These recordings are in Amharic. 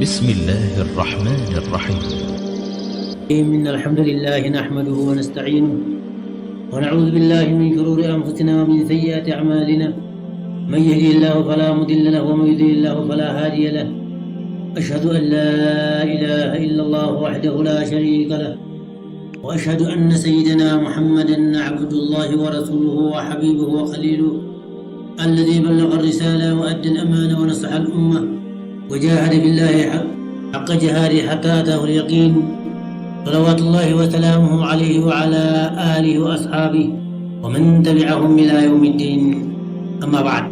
بسم الله الرحمن الرحيم. إن الحمد لله نحمده ونستعينه ونعوذ بالله من شرور أنفسنا ومن سيئات أعمالنا. من يهدي الله فلا مضل له ومن يضلل الله فلا هادي له. أشهد أن لا إله إلا الله وحده لا شريك له، وأشهد أن سيدنا محمدا عبد الله ورسوله وحبيبه وخليله الذي بلغ الرسالة وأدى الأمانة ونصح الأمة وجاهد بالله حق جهاده حتى أتاه اليقين، صلوات الله وسلامه عليه وعلى آله وأصحابه ومن تبعهم إلى يوم الدين. أما بعد،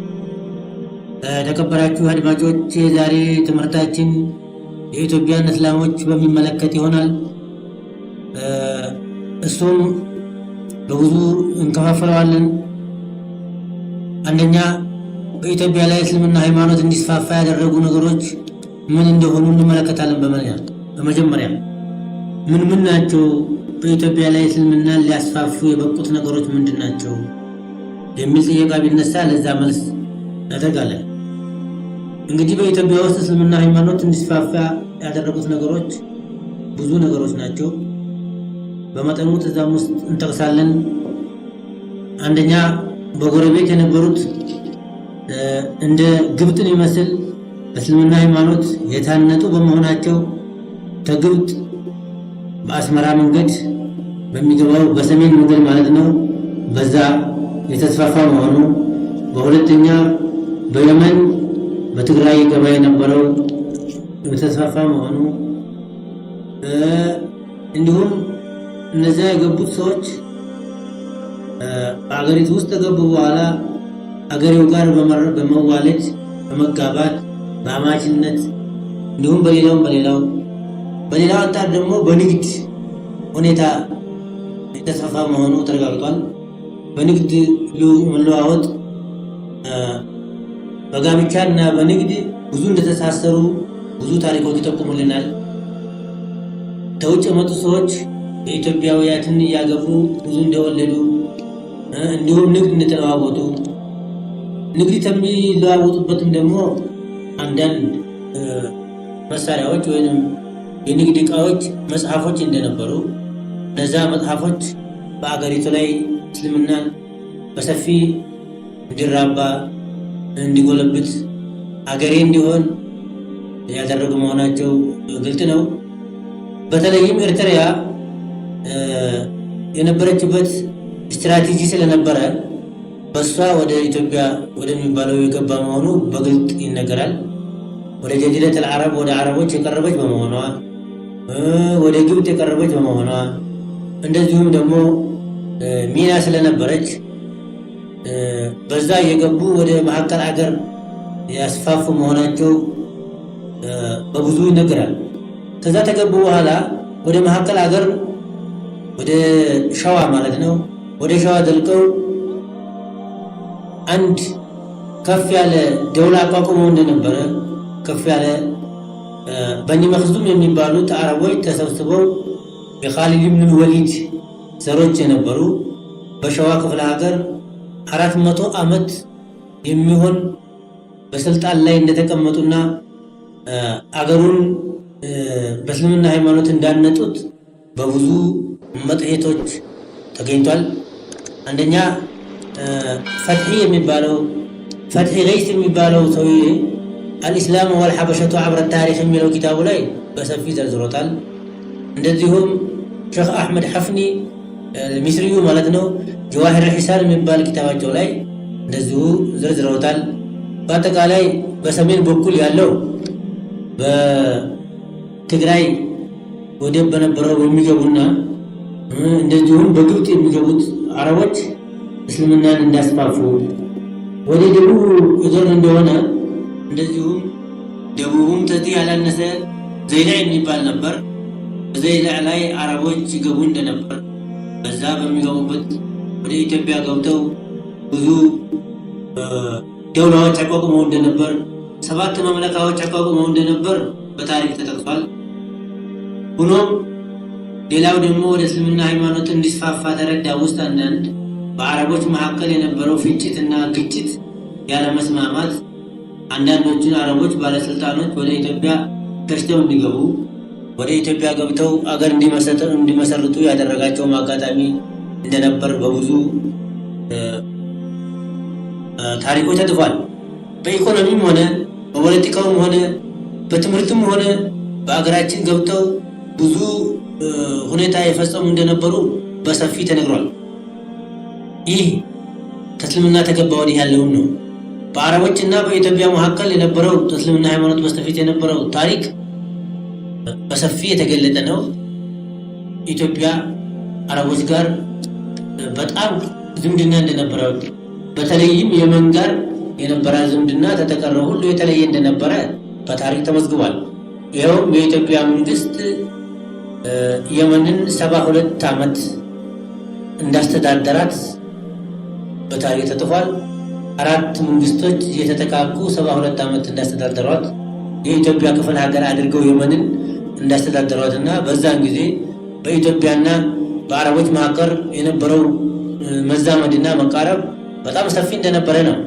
ተከበራችሁ አድማጮች፣ የዛሬ ትምህርታችን የኢትዮጵያን እስላሞች በሚመለከት ይሆናል። እሱም በብዙ እንከፋፍለዋለን። አንደኛ፣ በኢትዮጵያ ላይ እስልምና ሃይማኖት እንዲስፋፋ ያደረጉ ነገሮች ምን እንደሆኑ እንመለከታለን። በመጀመሪያ ምን ናቸው? በኢትዮጵያ ላይ እስልምናን ሊያስፋፉ የበቁት ነገሮች ምንድን ናቸው የሚል ጥያቄ ቢነሳ ለዛ መልስ እናደርጋለን። እንግዲህ በኢትዮጵያ ውስጥ እስልምና ሃይማኖት እንዲስፋፋ ያደረጉት ነገሮች ብዙ ነገሮች ናቸው። በመጠኑ እዛም ውስጥ እንጠቅሳለን። አንደኛ፣ በጎረቤት የነበሩት እንደ ግብፅን ይመስል በእስልምና ሃይማኖት የታነጡ በመሆናቸው ከግብፅ በአስመራ መንገድ በሚገባው በሰሜን መንገድ ማለት ነው፣ በዛ የተስፋፋ መሆኑ። በሁለተኛ፣ በየመን በትግራይ ገባ የነበረው የተስፋፋ መሆኑ። እንዲሁም እነዚያ የገቡት ሰዎች በአገሪቱ ውስጥ ከገቡ በኋላ አገሬው ጋር በመዋለድ በመጋባት በአማችነት እንዲሁም በሌላው አንጻር ደግሞ በንግድ ሁኔታ የተስፋፋ መሆኑ ተረጋግጧል። በንግድ መለዋወጥ፣ በጋብቻ እና በንግድ ብዙ እንደተሳሰሩ ብዙ ታሪኮች ይጠቁሙልናል። ከውጭ የመጡ ሰዎች የኢትዮጵያውያትን እያገቡ ብዙ እንደወለዱ፣ እንዲሁም ንግድ እንደተለዋወጡ፣ ንግድ የሚለዋወጡበትም ደግሞ አንዳንድ መሳሪያዎች ወይም የንግድ ዕቃዎች መጽሐፎች እንደነበሩ፣ እነዛ መጽሐፎች በአገሪቱ ላይ እስልምናን በሰፊ እንዲራባ እንዲጎለብት አገሬ እንዲሆን ያደረጉ መሆናቸው ግልጥ ነው። በተለይም ኤርትሪያ የነበረችበት ስትራቴጂ ስለነበረ በሷ ወደ ኢትዮጵያ ወደሚባለው የገባ መሆኑ በግልጥ ይነገራል። ወደ ጀዚረቱል አረብ ወደ አረቦች የቀረበች በመሆኗ፣ ወደ ግብፅ የቀረበች በመሆኗ፣ እንደዚሁም ደግሞ ሚና ስለነበረች በዛ የገቡ ወደ መሀከል አገር ያስፋፉ መሆናቸው በብዙ ይነገራል። ከዛ ተገቡ በኋላ ወደ መሀከል አገር ወደ ሸዋ ማለት ነው፣ ወደ ሸዋ ዘልቀው አንድ ከፍ ያለ ደውላ አቋቁመው እንደነበረ፣ ከፍ ያለ በኒ መክዙም የሚባሉት አረቦች ተሰብስበው የኻሊድ ብን ወሊድ ዘሮች የነበሩ በሸዋ ክፍለ ሀገር 400 ዓመት የሚሆን በስልጣን ላይ እንደተቀመጡና አገሩን በእስልምና ሃይማኖት እንዳነጡት በብዙ መጽሔቶች ተገኝቷል። አንደኛ፣ ፈትሒ ገይስ የሚባለው ሰውዬ አልኢስላም ወልሐበሸቱ ዐብረ ታሪክ የሚለው ኪታቡ ላይ በሰፊ ዘርዝሮታል። እንደዚሁም ሼክ አሕመድ ሐፍኒ ሚስሪዩ ማለት ነው፣ ጀዋሂር ሒሳን የሚባል ኪታባቸው ላይ እንደዚሁ ዘርዝረውታል። በአጠቃላይ በሰሜን በኩል ያለው በትግራይ ወደብ በነበረው የሚገቡና እንደዚሁም በግብፅ የሚገቡት አረቦች እስልምናን እንዳስፋፉ፣ ወደ ደቡብ እዞር እንደሆነ እንደዚሁም ደቡብም ተዚህ ያላነሰ ዘይላ የሚባል ነበር። በዘይላ ላይ አረቦች ይገቡ እንደነበር፣ በዛ በሚገቡበት ወደ ኢትዮጵያ ገብተው ብዙ ደውላዎች አቋቁመው እንደነበር፣ 7 መምለካዎች አቋቁመው እንደነበር በታሪክ ተጠቅሷል። ሆኖም ሌላው ደግሞ ወደ እስልምና ሃይማኖት እንዲስፋፋ ተረዳ ውስጥ አንዳንድ በአረቦች መካከል የነበረው ፍጭትና ግጭት ያለመስማማት አንዳንዶቹን አረቦች ባለስልጣኖች ወደ ኢትዮጵያ ደርሰው እንዲገቡ ወደ ኢትዮጵያ ገብተው አገር እንዲመሰርቱ ያደረጋቸውም አጋጣሚ እንደነበር በብዙ ታሪኮች ተጽፏል። በኢኮኖሚም ሆነ በፖለቲካውም ሆነ በትምህርትም ሆነ በአገራችን ገብተው ብዙ ሁኔታ የፈጸሙ እንደነበሩ በሰፊ ተነግሯል። ይህ ከእስልምና ተገባ ወዲህ ያለውን ነው። በአረቦችና በኢትዮጵያ መካከል የነበረው እስልምና ሃይማኖት በስተፊት የነበረው ታሪክ በሰፊ የተገለጠ ነው። ኢትዮጵያ አረቦች ጋር በጣም ዝምድና እንደነበረው በተለይም የመን ጋር የነበረ ዝምድና ተተቀረው ሁሉ የተለየ እንደነበረ በታሪክ ተመዝግቧል። ይኸውም የኢትዮጵያ መንግስት የመንን 72 ዓመት እንዳስተዳደራት በታሪክ ተጽፏል። 4 መንግስቶች የተተካኩ 72 ዓመት እንዳስተዳደሯት የኢትዮጵያ ክፍለ ሀገር አድርገው የመንን እንዳስተዳደሯትና በዛን ጊዜ በኢትዮጵያና በአረቦች መካከል የነበረው መዛመድና መቃረብ በጣም ሰፊ እንደነበረ ነው።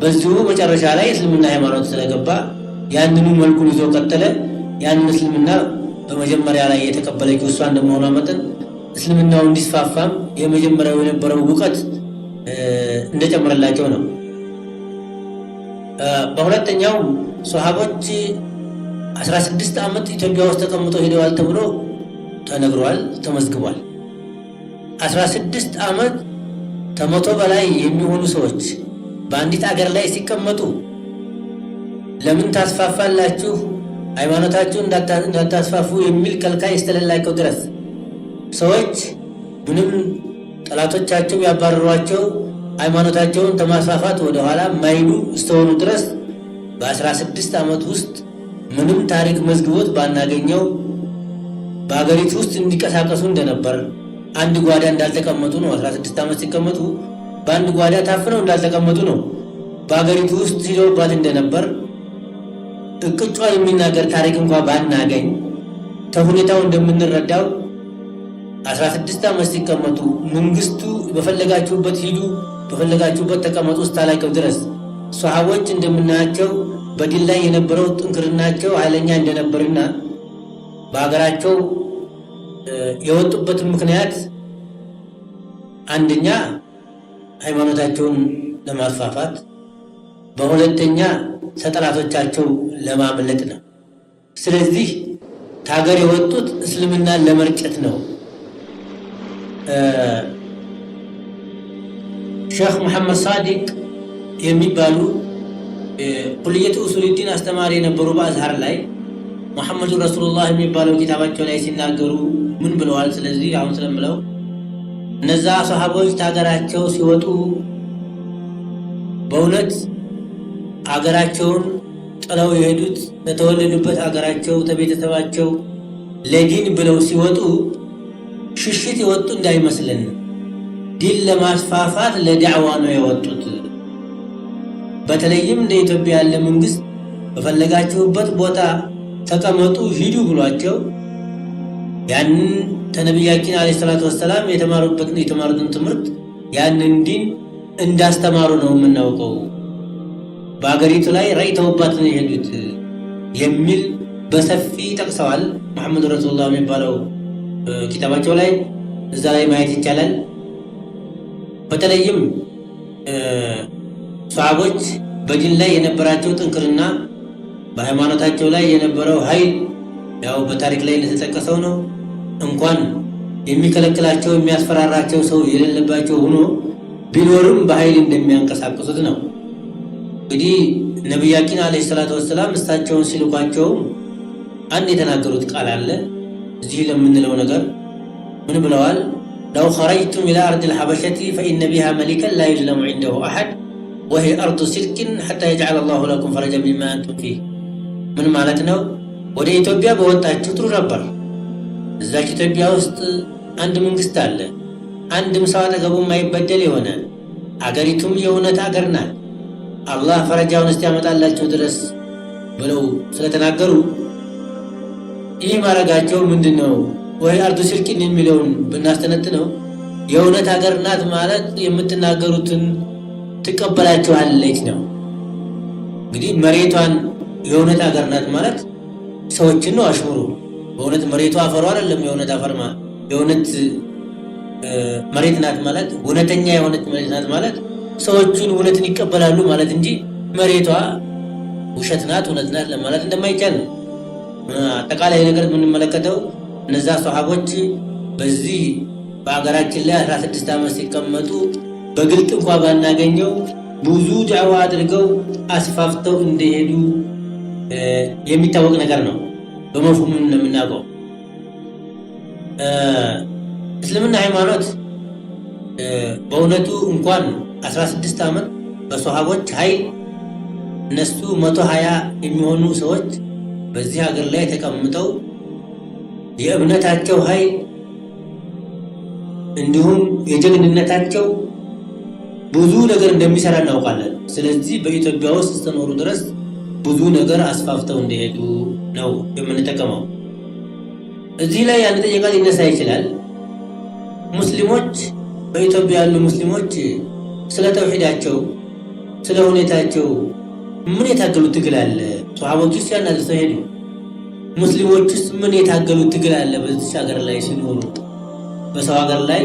በዚሁ መጨረሻ ላይ እስልምና ሃይማኖት ስለገባ ያንኑ መልኩን ይዞ ቀጠለ። ያንን እስልምና በመጀመሪያ ላይ የተቀበለችው እሷ እንደመሆኗ መጠን እስልምናው እንዲስፋፋም የመጀመሪያው የነበረው ዕውቀት እንደጨመረላቸው ነው። በሁለተኛው ሷሃቦች 16 ዓመት ኢትዮጵያ ውስጥ ተቀምጠው ሄደዋል ተብሎ ተነግሯል፣ ተመዝግቧል። 16 ዓመት ከመቶ በላይ የሚሆኑ ሰዎች በአንዲት አገር ላይ ሲቀመጡ ለምን ታስፋፋላችሁ ሃይማኖታችሁ እንዳታስፋፉ የሚል ከልካይ እስከሌላቸው ድረስ ሰዎች ምንም ጠላቶቻቸው ያባረሯቸው ሃይማኖታቸውን ከማስፋፋት ወደኋላ ማይሉ እስተሆኑ ድረስ በ16 ዓመት ውስጥ ምንም ታሪክ መዝግቦት ባናገኘው በአገሪቱ ውስጥ እንዲቀሳቀሱ እንደነበር አንድ ጓዳ እንዳልተቀመጡ ነው። 16 ዓመት ሲቀመጡ በአንድ ጓዳ ታፍነው እንዳልተቀመጡ ነው። በአገሪቱ ውስጥ ሲደውባት እንደነበር እቅጯ የሚናገር ታሪክ እንኳን ባናገኝ ተሁኔታው እንደምንረዳው 16 ዓመት ሲቀመጡ መንግስቱ በፈለጋችሁበት ሂዱ፣ በፈለጋችሁበት ተቀመጡ እስካላቸው ድረስ ሷሃቦች እንደምናያቸው በዲን ላይ የነበረው ጥንክርናቸው ኃይለኛ እንደነበርና በሀገራቸው የወጡበትን ምክንያት አንደኛ ሃይማኖታቸውን ለማስፋፋት፣ በሁለተኛ ከጠላቶቻቸው ለማምለጥ ነው። ስለዚህ ከሀገር የወጡት እስልምናን ለመርጨት ነው። ሼክ መሐመድ ሳዲቅ የሚባሉ ኩልየት ኡሱሉዲን አስተማሪ የነበሩ በአዝሃር ላይ ሙሐመዱን ረሱሉላህ የሚባለው ኪታባቸው ላይ ሲናገሩ ምን ብለዋል? ስለዚህ አሁን ስለምለው እነዛ ሰሃቦች ከሀገራቸው ሲወጡ በእውነት አገራቸውን ጥለው የሄዱት ለተወለዱበት አገራቸው ተቤተሰባቸው ለዲን ብለው ሲወጡ ሽሽት የወጡ እንዳይመስልን፣ ዲን ለማስፋፋት ለዳዕዋ ነው የወጡት። በተለይም እንደ ኢትዮጵያ ያለ መንግስት በፈለጋችሁበት ቦታ ተቀመጡ ሂዱ ብሏቸው ያንን ተነቢያችን አለይሂ ሰላቱ ወሰላም የተማሩትን ትምህርት ያንን ዲን እንዳስተማሩ ነው የምናውቀው። በአገሪቱ ላይ ራይተውባት ነው የሄዱት የሚል በሰፊ ጠቅሰዋል። መሐመድ ረሱሉላህ የሚባለው ኪታባቸው ላይ እዛ ላይ ማየት ይቻላል። በተለይም ሷሃቦች በዲን ላይ የነበራቸው ጥንክርና በሃይማኖታቸው ላይ የነበረው ኃይል ያው በታሪክ ላይ እንደተጠቀሰው ነው። እንኳን የሚከለክላቸው የሚያስፈራራቸው ሰው የሌለባቸው ሆኖ ቢኖርም በኃይል እንደሚያንቀሳቅሱት ነው። እንግዲህ ነቢያችን አለይሂ ሰላቱ ወሰላም እሳቸውን ሲልኳቸው አንድ የተናገሩት ቃል አለ። እዚህ ለምንለው ነገር ምን ብለዋል? ለው ኸረጅቱም ኢላ አርዲል ሐበሸቲ ፈኢነ ቢሃ መሊከን ላ ዩዝለሙ ዐንደሁ አሐድ ወሂ አርዱ ሲልኪን ሐታ የጅዐለ አላሁ ለኩም ፈረጀን ሚማ አንቱም ፊህ። ምን ማለት ነው? ወደ ኢትዮጵያ በወጣችሁ ጥሩ ነበር። እዛች ኢትዮጵያ ውስጥ አንድ መንግስት አለ፣ አንድም ሰው አጠገቡ የማይበደል የሆነ አገሪቱም የእውነት አገር ናት፣ አላህ ፈረጃውን እስኪያመጣላቸው ድረስ ብለው ስለተናገሩ ይህ ማድረጋቸው ምንድን ነው? ወይ አርዱ ሲልኪን የሚለውን ብናስተነትነው የእውነት አገር ናት ማለት የምትናገሩትን ትቀበላችኋለች ነው። እንግዲህ መሬቷን የእውነት አገር ናት ማለት ሰዎችን ነው አሽሙሩ። በእውነት መሬቱ አፈሩ አይደለም። የእውነት አፈርማ የእውነት መሬት ናት ማለት እውነተኛ የሆነች መሬት ናት ማለት ሰዎቹን እውነትን ይቀበላሉ ማለት እንጂ መሬቷ ውሸት ናት እውነት ናት ለማለት እንደማይቻል ነው። አጠቃላይ ነገር የምንመለከተው እነዛ ሰሃቦች በዚህ በአገራችን ላይ 16 ዓመት ሲቀመጡ በግልጥ እንኳ ባናገኘው ብዙ ዳዕዋ አድርገው አስፋፍተው እንደሄዱ የሚታወቅ ነገር ነው። በመፍሁም እንደምናውቀው እስልምና ሃይማኖት በእውነቱ እንኳን 16 ዓመት በሰሃቦች ኃይል እነሱ 120 የሚሆኑ ሰዎች በዚህ ሀገር ላይ ተቀምጠው የእምነታቸው ኃይል እንዲሁም የጀግንነታቸው ብዙ ነገር እንደሚሰራ እናውቃለን። ስለዚህ በኢትዮጵያ ውስጥ እስከኖሩ ድረስ ብዙ ነገር አስፋፍተው እንደሄዱ ነው የምንጠቀመው። እዚህ ላይ አንድ ጥያቄ ሊነሳ ይችላል። ሙስሊሞች በኢትዮጵያ ያሉ ሙስሊሞች ስለ ተውሂዳቸው ስለ ሁኔታቸው ምን የታገሉት ትግል አለ? ሷሃቦች ውስጥ ያናልሰው ሄዱ። ሙስሊሞች ውስጥ ምን የታገሉት ትግል አለ? በዚህ ሀገር ላይ ሲኖሩ በሰው ሀገር ላይ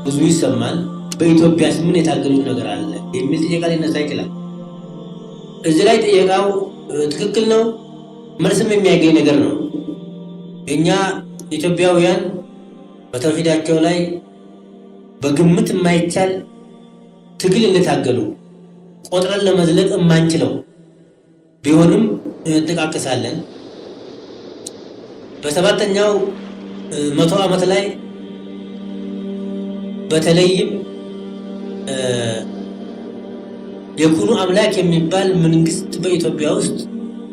ብዙ ይሰማል። በኢትዮጵያስ ምን የታገሉት ነገር አለ የሚል ጥያቄ ሊነሳ ይችላል። እዚህ ላይ ጥያቄው ትክክል ነው፣ መልስም የሚያገኝ ነገር ነው። እኛ ኢትዮጵያውያን በተውሂዳቸው ላይ በግምት የማይቻል ትግል እንደታገሉ ቆጥረን ለመዝለቅ የማንችለው ቢሆንም እንጠቃቀሳለን። በሰባተኛው መቶ ዓመት ላይ በተለይም የኩኑ አምላክ የሚባል መንግስት በኢትዮጵያ ውስጥ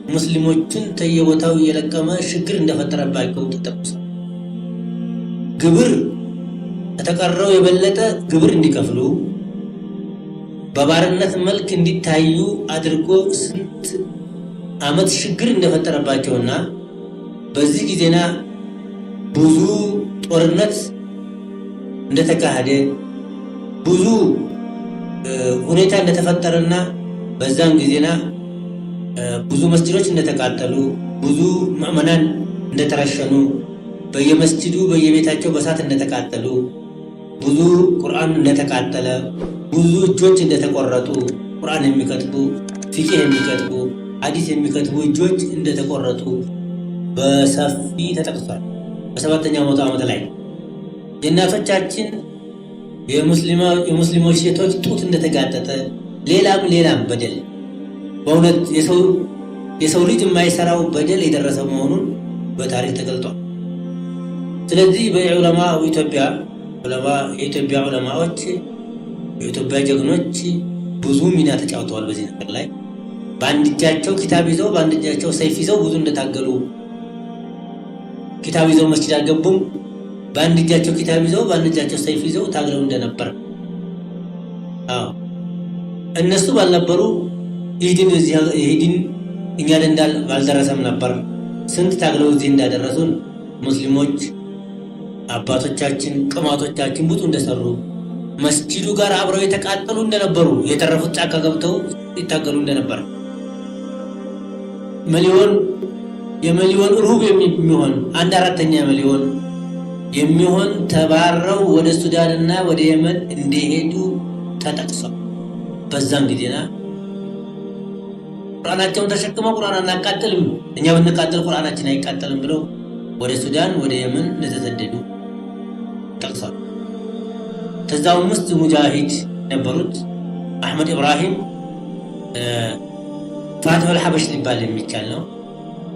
ሙስሊሞችን ተየቦታው እየለቀመ ችግር እንደፈጠረባቸው ተጠቅሷል። ግብር ከተቀረው የበለጠ ግብር እንዲከፍሉ በባርነት መልክ እንዲታዩ አድርጎ ስንት ዓመት ችግር እንደፈጠረባቸውና በዚህ ጊዜና ብዙ ጦርነት እንደተካሄደ ብዙ ሁኔታ እንደተፈጠረና በዛን ጊዜና ብዙ መስጂዶች እንደተቃጠሉ ብዙ ምዕመናን እንደተረሸኑ በየመስጂዱ በየቤታቸው በሳት እንደተቃጠሉ ብዙ ቁርአን እንደተቃጠለ ብዙ እጆች እንደተቆረጡ ቁርአን የሚከትቡ ፊቅህ የሚከትቡ ሐዲስ የሚከትቡ እጆች እንደተቆረጡ በሰፊ ተጠቅሷል። በሰባተኛው መቶ ዓመት ላይ የእናቶቻችን የሙስሊሞች ሴቶች ጡት እንደተጋጠጠ ሌላም በደል በእውነት የሰው ልጅ የማይሰራው በደል የደረሰ መሆኑን በታሪክ ተገልጧል። ስለዚህ የኢትዮጵያ ዑለማዎች የኢትዮጵያ ጀግኖች ብዙ ሚና ተጫውተዋል በዚህ ነገር ላይ። በአንድ እጃቸው ኪታብ ይዘው በአንድ እጃቸው ሰይፍ ይዘው ብዙ እንደታገሉ፣ ኪታብ ይዘው መስጂድ አልገቡም። በአንድ እጃቸው ኪታብ ይዘው በአንድ እጃቸው ሰይፍ ይዘው ታግለው እንደነበር። እነሱ ባልነበሩ ይህ ዲን እኛ ደንዳል ባልደረሰም ነበር። ስንት ታግለው እዚህ እንዳደረሱን ሙስሊሞች አባቶቻችን ቅማቶቻችን ብዙ እንደሰሩ መስጂዱ ጋር አብረው የተቃጠሉ እንደነበሩ የተረፉት ጫካ ገብተው ይታገሉ እንደነበር የሚሊዮን ሩብ የሚሆን 1/4 ሚሊዮን የሚሆን ተባረው ወደ ሱዳንና ወደ የመን እንደሄዱ ተጠቅሷል። በዛም ጊዜና ቁርአናቸውን ተሸክመው ቁርአን አናቃጥልም እኛ ብንቃጠል ቁርአናችን አይቃጠልም ብለው ወደ ሱዳን ወደ የመን እንደተሰደዱ ጠቅሷል። ከዛውም ውስጥ ሙጃሂድ ነበሩት አህመድ ኢብራሂም ፋትሁል ሐበሽ ሊባል የሚቻል ነው።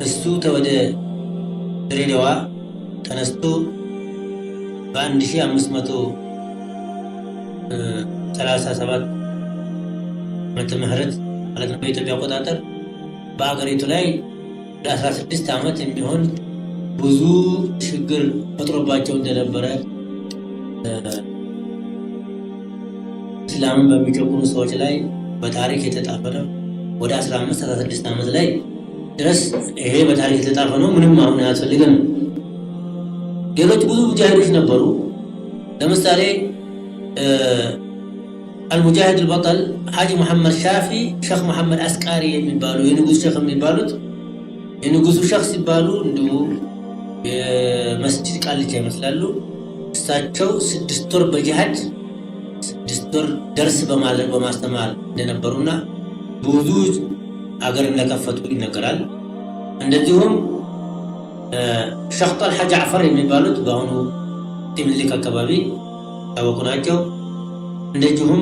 እሱ ወደ ድሬዳዋ ተነስቶ በ1537 ዓመተ ምህረት ማለት ነው በኢትዮጵያ አቆጣጠር በአገሪቱ ላይ ለ16 ዓመት የሚሆን ብዙ ችግር ፈጥሮባቸው እንደነበረ እስላምን በሚጨቁኑ ሰዎች ላይ በታሪክ የተጻፈ ነው። ወደ 15-16 ዓመት ላይ ድረስ ይሄ በታሪክ የተጻፈ ነው። ምንም አሁን አያስፈልገንም። ሌሎች ብዙ ሙጃሂዶች ነበሩ። ለምሳሌ አልሙጃሂድ አልበጠል ሐጂ መሐመድ ሻፊ፣ ሼክ መሐመድ አስቃሪ የሚባሉ የንጉስ ሼክ የሚባሉት የንጉሱ ሸኽ ሲባሉ እንዲሁ የመስጂድ ቃልቻ ይመስላሉ። እሳቸው 6 ወር በጂሃድ 6 ወር ደርስ በማስተማር እንደነበሩና ብዙ አገር እንደከፈቱ ይነገራል። እንደዚሁም ሸኽ ጠልሓ ጃዕፈር የሚባሉት በአሁኑ ምኒልክ አካባቢ ታወቁ ናቸው። እንደዚሁም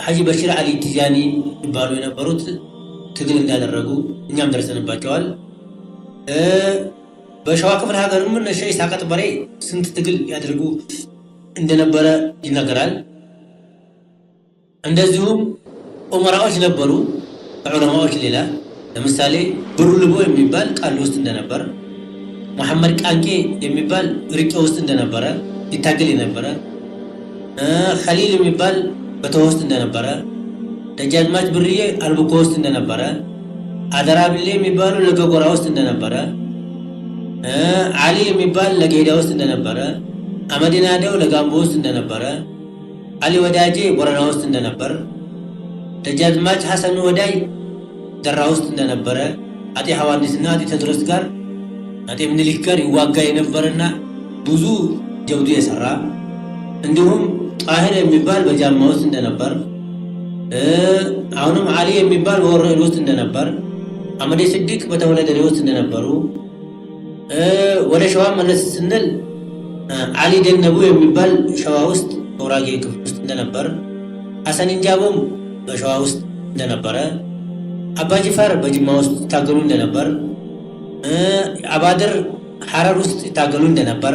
ሐጂ በሽር አሊ ቲጃኒ ይባሉ የነበሩት ትግል እንዳደረጉ እኛም ደርሰንባቸዋል። በሸዋ ክፍለ ሀገርም እነ ሼህ ኢስሐቅ በሬ ስንት ትግል ያደርጉ እንደነበረ ይነገራል። እንደዚሁም ኡመራዎች ነበሩ ከዑለማዎች ሌላ። ለምሳሌ ብሩ ልቦ የሚባል ቃል ውስጥ እንደነበር፣ መሐመድ ቃንቄ የሚባል ርቄ ውስጥ እንደነበረ ይታገል የነበረ፣ ኸሊል የሚባል በተወ ውስጥ እንደነበረ፣ ደጃዝማች ብርዬ አልብኮ ውስጥ እንደነበረ፣ አደራብሌ የሚባሉ ለገጎራ ውስጥ እንደነበረ፣ አሊ የሚባል ለጌዳ ውስጥ እንደነበረ፣ አመዲናዴው ለጋምቦ ውስጥ እንደነበረ፣ አሊ ወዳጄ ቦረና ውስጥ እንደነበር፣ ደጃዝማች ሐሰን ወዳይ ደራ ውስጥ እንደነበረ፣ አጤ ሐዋርዲስና አጤ ቴዎድሮስ ጋር አጤ ምኒልክ ጋር ይዋጋ የነበረና ብዙ ጀብዱ የሰራ፣ እንዲሁም ጣሂር የሚባል በጃማ ውስጥ እንደነበር፣ አሁንም አሊ የሚባል በወረኢሉ ውስጥ እንደነበር፣ አመዴ ስዲቅ በተወለደሬ ውስጥ እንደነበሩ፣ ወደ ሸዋ መለስ ስንል አሊ ደነቡ የሚባል ሸዋ ውስጥ በጉራጌ ክፍል ውስጥ እንደነበር፣ ሐሰን እንጃቦም በሸዋ ውስጥ እንደነበረ፣ አባጅፋር በጅማ ውስጥ ይታገሉ እንደነበር፣ አባድር ሐረር ውስጥ ይታገሉ እንደነበር፣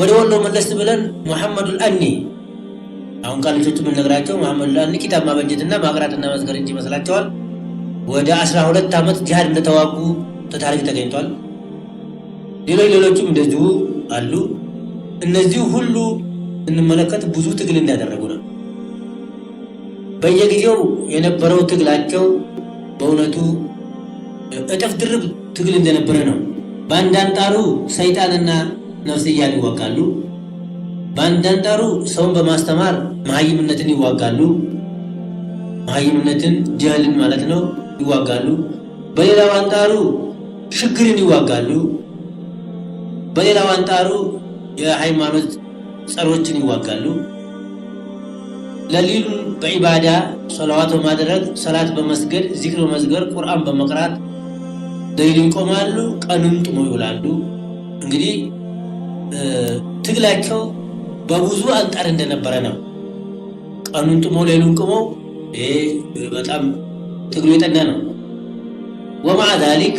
ወደ ወሎ መለስ ብለን ሙሐመዱል አኒ አሁን ቃልቾቹ የምንነግራቸው ሙሐመዱል አኒ ኪታብ ማበጀትና ማቅራትና መስገር እንጂ ይመስላቸዋል። ወደ 12 ዓመት ጂሃድ እንደተዋጉ ተታሪክ ተገኝቷል። ሌሎችም እንደዚሁ አሉ። እነዚህ ሁሉ እንመለከት ብዙ ትግል እንዳደረጉ ነው። በየጊዜው የነበረው ትግላቸው በእውነቱ እጥፍ ድርብ ትግል እንደነበረ ነው። በአንድ አንጣሩ ሰይጣንና ነፍስያን ይዋጋሉ። በአንድ አንጣሩ ሰውን በማስተማር መሀይምነትን ይዋጋሉ። መሀይምነትን ጀህልን ማለት ነው ይዋጋሉ። በሌላው አንጣሩ ሽግርን ይዋጋሉ። በሌላው አንጣሩ የሃይማኖት ጸሮችን ይዋጋሉ። ለሊሉን በዒባዳ ሶላዋት በማድረግ ሰላት በመስገድ ዚክር በመስገድ ቁርአን በመቅራት ሌሊቱን ይቆማሉ፣ ቀኑን ጥሞ ይውላሉ። እንግዲህ ትግላቸው በብዙ አንጣር እንደነበረ ነው። ቀኑን ጥሞ ሌሊቱን ቆሞ በጣም ትግሉ የጠና ነው። ወማዓ ዛሊክ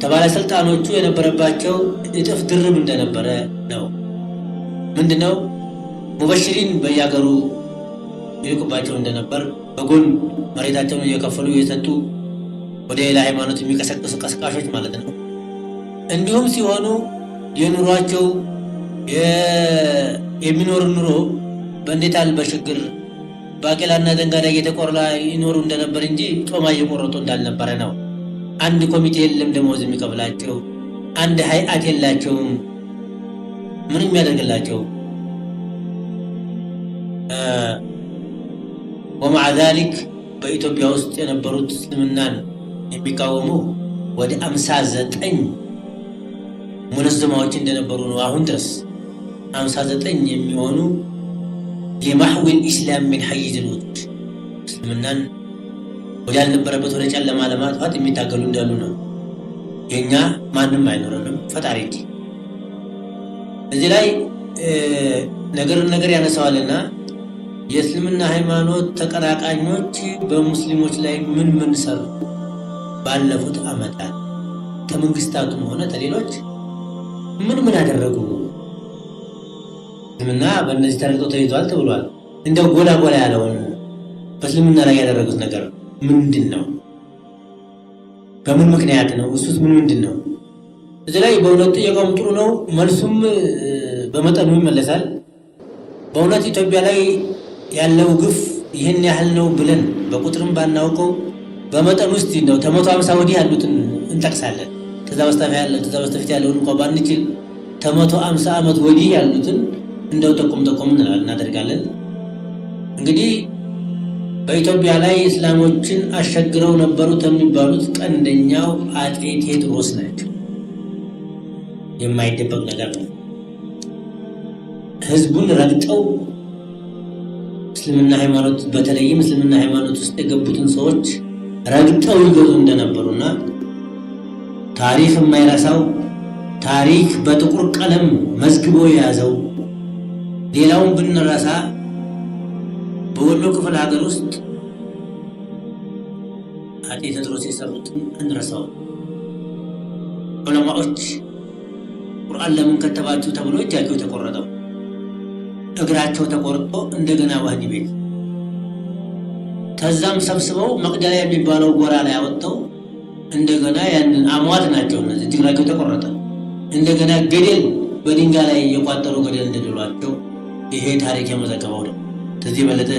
ተባለስልጣኖቹ የነበረባቸው እጥፍ ድርብ እንደነበረ ነው። ምንድነው? ሙበሽሪን በየሀገሩ ይልቁባቸው እንደነበር፣ በጎን መሬታቸውን እየከፈሉ እየሰጡ ወደ ሌላ ሃይማኖት የሚቀሰቅሱ ቀስቃሾች ማለት ነው። እንዲሁም ሲሆኑ የኑሯቸው የሚኖር ኑሮ በእንዴታል በሽግር ባቄላና ዘንጋዳ እየተቆላ ይኖሩ እንደነበር እንጂ ጮማ እየቆረጡ እንዳልነበረ ነው። አንድ ኮሚቴ የለም ደሞዝ የሚከፍላቸው፣ አንድ ሀይአት የላቸውም ምንም የሚያደርግላቸው። ወማዓ ዛሊክ በኢትዮጵያ ውስጥ የነበሩት እስልምናን የሚቃወሙ ወደ 59 ሙነዘማዎች እንደነበሩ ነው። አሁን ድረስ 59 የሚሆኑ የማህዊል ኢስላም ምን ሐይዝ ልውጡድ እስልምናን ወዳልነበረበት ወደ ጨለማ ለማጥፋት የሚታገሉ እንዳሉ ነው። የኛ ማንም አይኖረንም ፈጣሪ እንጂ። እዚህ ላይ ነገር ያነሳዋልና የእስልምና ሃይማኖት ተቀናቃኞች በሙስሊሞች ላይ ምን ሰሩ ባለፉት ዓመታት ከመንግስታቱም ሆነ ከሌሎች ምን አደረጉ? እስልምና በእነዚህ ተረግጦ ተይዟል ተብሏል። እንደው ጎላ ያለውን በእስልምና ላይ ያደረጉት ነገር ምንድን ነው? በምን ምክንያት ነው? እሱስ ምንድን ነው? እዚህ ላይ በእውነት ጥያቄውም ጥሩ ነው፣ መልሱም በመጠኑ ይመለሳል። በእውነት ኢትዮጵያ ላይ ያለው ግፍ ይህን ያህል ነው ብለን በቁጥርም ባናውቀው በመጠን ውስጥ ነው ከ150 ወዲህ ያሉትን እንጠቅሳለን። ከዛ በስተፊት ያለውን እንኳን ባንችል ከ150 ዓመት ወዲህ ያሉትን እንደው ጠቆም እናደርጋለን። እንግዲህ በኢትዮጵያ ላይ እስላሞችን አሸግረው ነበሩት የሚባሉት ቀንደኛው አጤ ቴዎድሮስ ናቸው። የማይደበቅ ነገር ነው። ህዝቡን ረግጠው እስልምና ሃይማኖት በተለይም እስልምና ሃይማኖት ውስጥ የገቡትን ሰዎች ረግጠው ይገዙ እንደነበሩና ታሪክ የማይረሳው ታሪክ በጥቁር ቀለም መዝግቦ የያዘው ሌላውን ብንረሳ በወሎ ክፍለ ሀገር ውስጥ አጤ ቴዎድሮስ የሰሩትን እንረሳው። ዑለማዎች ቁርአን ለምን ከተባችሁ ተብሎ እጃቸው ተቆረጠው፣ እግራቸው ተቆርጦ እንደገና ወህኒ ቤት ከዛም ሰብስበው መቅደላ የሚባለው ጎራ ላይ አወጣው። እንደገና ያንን አሟት ናቸው እነዚህ እግራቸው ተቆረጠ። እንደገና ገደል በድንጋይ ላይ የቋጠሩ ገደል እንደደሏቸው ይሄ ታሪክ የመዘገበው ነው። ከዚህ በለጠ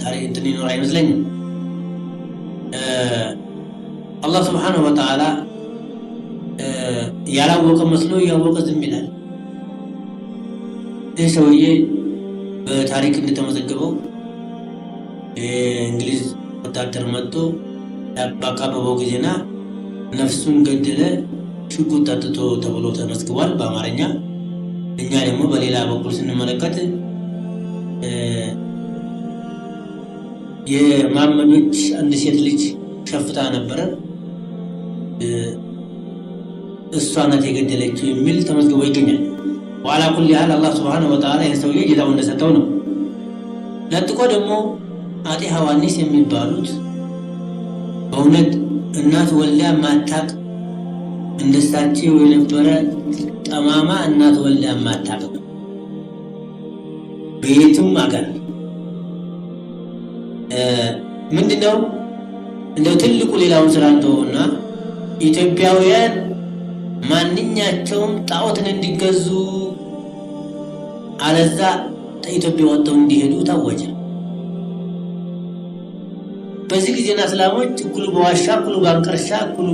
ታሪክ እንትን ይኖር አይመስለኝም። አላህ ሱብሓነሁ ወተዓላ ያላወቀ መስሎ እያወቀ ዝም ይላል። ይህ ሰውዬ በታሪክ እንደተመዘገበው የእንግሊዝ ወታደር መጥቶ ባካበበው ጊዜና ነፍሱን ገደለ፣ ሽጉጥ ጠጥቶ ተብሎ ተመዝግቧል በአማርኛ። እኛ ደግሞ በሌላ በኩል ስንመለከት የማመዶች አንድ ሴት ልጅ ሸፍታ ነበረ፣ እሷ ናት የገደለችው የሚል ተመዝግቦ ይገኛል። በኋላ ኩል ያህል አላህ ሱብሓነሁ ወተዓላ ይህን ሰውዬ ጌታውን እንደሰጠው ነው። ለጥቆ ደግሞ አጤ ሐዋኒስ የሚባሉት በእውነት እናት ወልዳ ማታቅ እንደሳቸው የነበረ ጠማማ እናት ወልዳ ማታቅ በየትም አገር ምንድነው እንደው ትልቁ ሌላውን ስራ እንደውና ኢትዮጵያውያን ማንኛቸውም ጣዖትን እንዲገዙ አለዛ ከኢትዮጵያ ወጥተው እንዲሄዱ ታወጀ። በዚህ ጊዜና እስላሞች እኩሉ በዋሻ እኩሉ ባንቀርሻ እኩሉ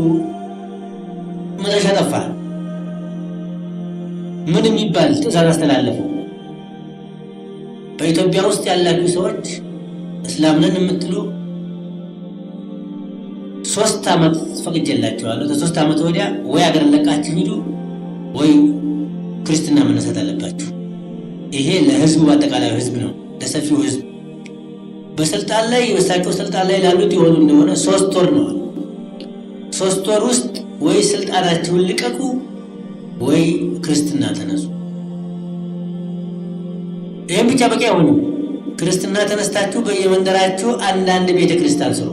መድረሻ ጠፋ። ምን የሚባል ትዕዛዝ አስተላለፉ? በኢትዮጵያ ውስጥ ያላችሁ ሰዎች እስላም ነን የምትሉ 3 ዓመት ፈቅጄላችኋለሁ። ከ3 ዓመት ወዲያ ወይ አገር ለቃችሁ ሂዱ ወይ ክርስትና መነሳት አለባችሁ። ይሄ ለህዝቡ በአጠቃላይ ህዝብ ነው፣ ለሰፊው ህዝብ። በስልጣን ላይ በሳቸው ስልጣን ላይ ላሉት የሆኑ እንደሆነ 3 ወር ነው። 3 ወር ውስጥ ወይ ስልጣናችሁን ልቀቁ ወይ ክርስትና ተነሱ። ይህም ብቻ በቂ አይሆንም። ክርስትና ተነስታችሁ በየመንደራችሁ አንዳንድ ቤተክርስቲያን ስሩ።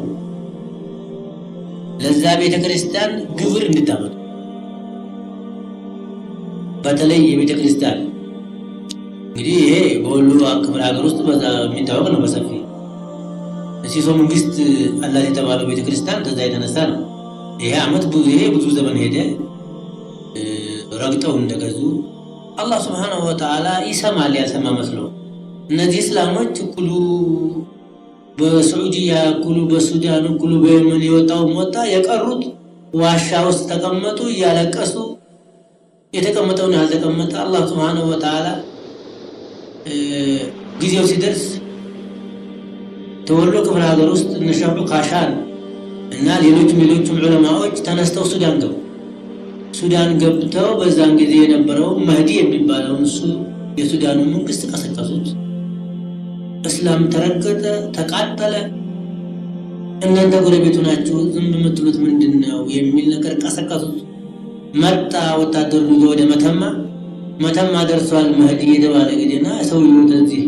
ለዛ ቤተክርስቲያን ግብር እንድታመጡ። በተለይ የቤተክርስቲያን እንግዲህ ይሄ በወሎ ክፍለ ሀገር ውስጥ የሚታወቅ ነው በሰፊ ሲሶ መንግስት አላት የተባለው ቤተክርስቲያን ከዛ የተነሳ ነው። ይሄ አመት ብዙ ዘመን ሄደ። ረግጠው እንደገዙ አላህ ሱብሓነሁ ወተዓላ ይሰማል ያልሰማ መስሎ እነዚህ እስላሞች እኩሉ በሳዑዲያ እኩሉ በሱዳን እኩሉ በየመን የወጣው ሞታ፣ የቀሩት ዋሻ ውስጥ ተቀመጡ እያለቀሱ። የተቀመጠውን ያልተቀመጠ አላህ ሱብሓነሁ ወተዓላ ጊዜው ሲደርስ ተወሎ ክፍለ ሀገር ውስጥ እነሻሁ ካሻን እና ሌሎችም ዑለማዎች ተነስተው ሱዳን ገቡ። ሱዳን ገብተው በዛን ጊዜ የነበረው መህዲ የሚባለውን እሱ የሱዳኑ መንግስት ቀሰቀሱት። እስላም ተረገጠ፣ ተቃጠለ። እናንተ ጎረቤቱ ናችሁ ዝም የምትሉት ምንድነው የሚል ነገር ቀሰቀሱት። መጣ ወታደሩ ወደ መተማ ደርሷል መህዲ የተባለ ጊዜና ሰውየው ተዚህ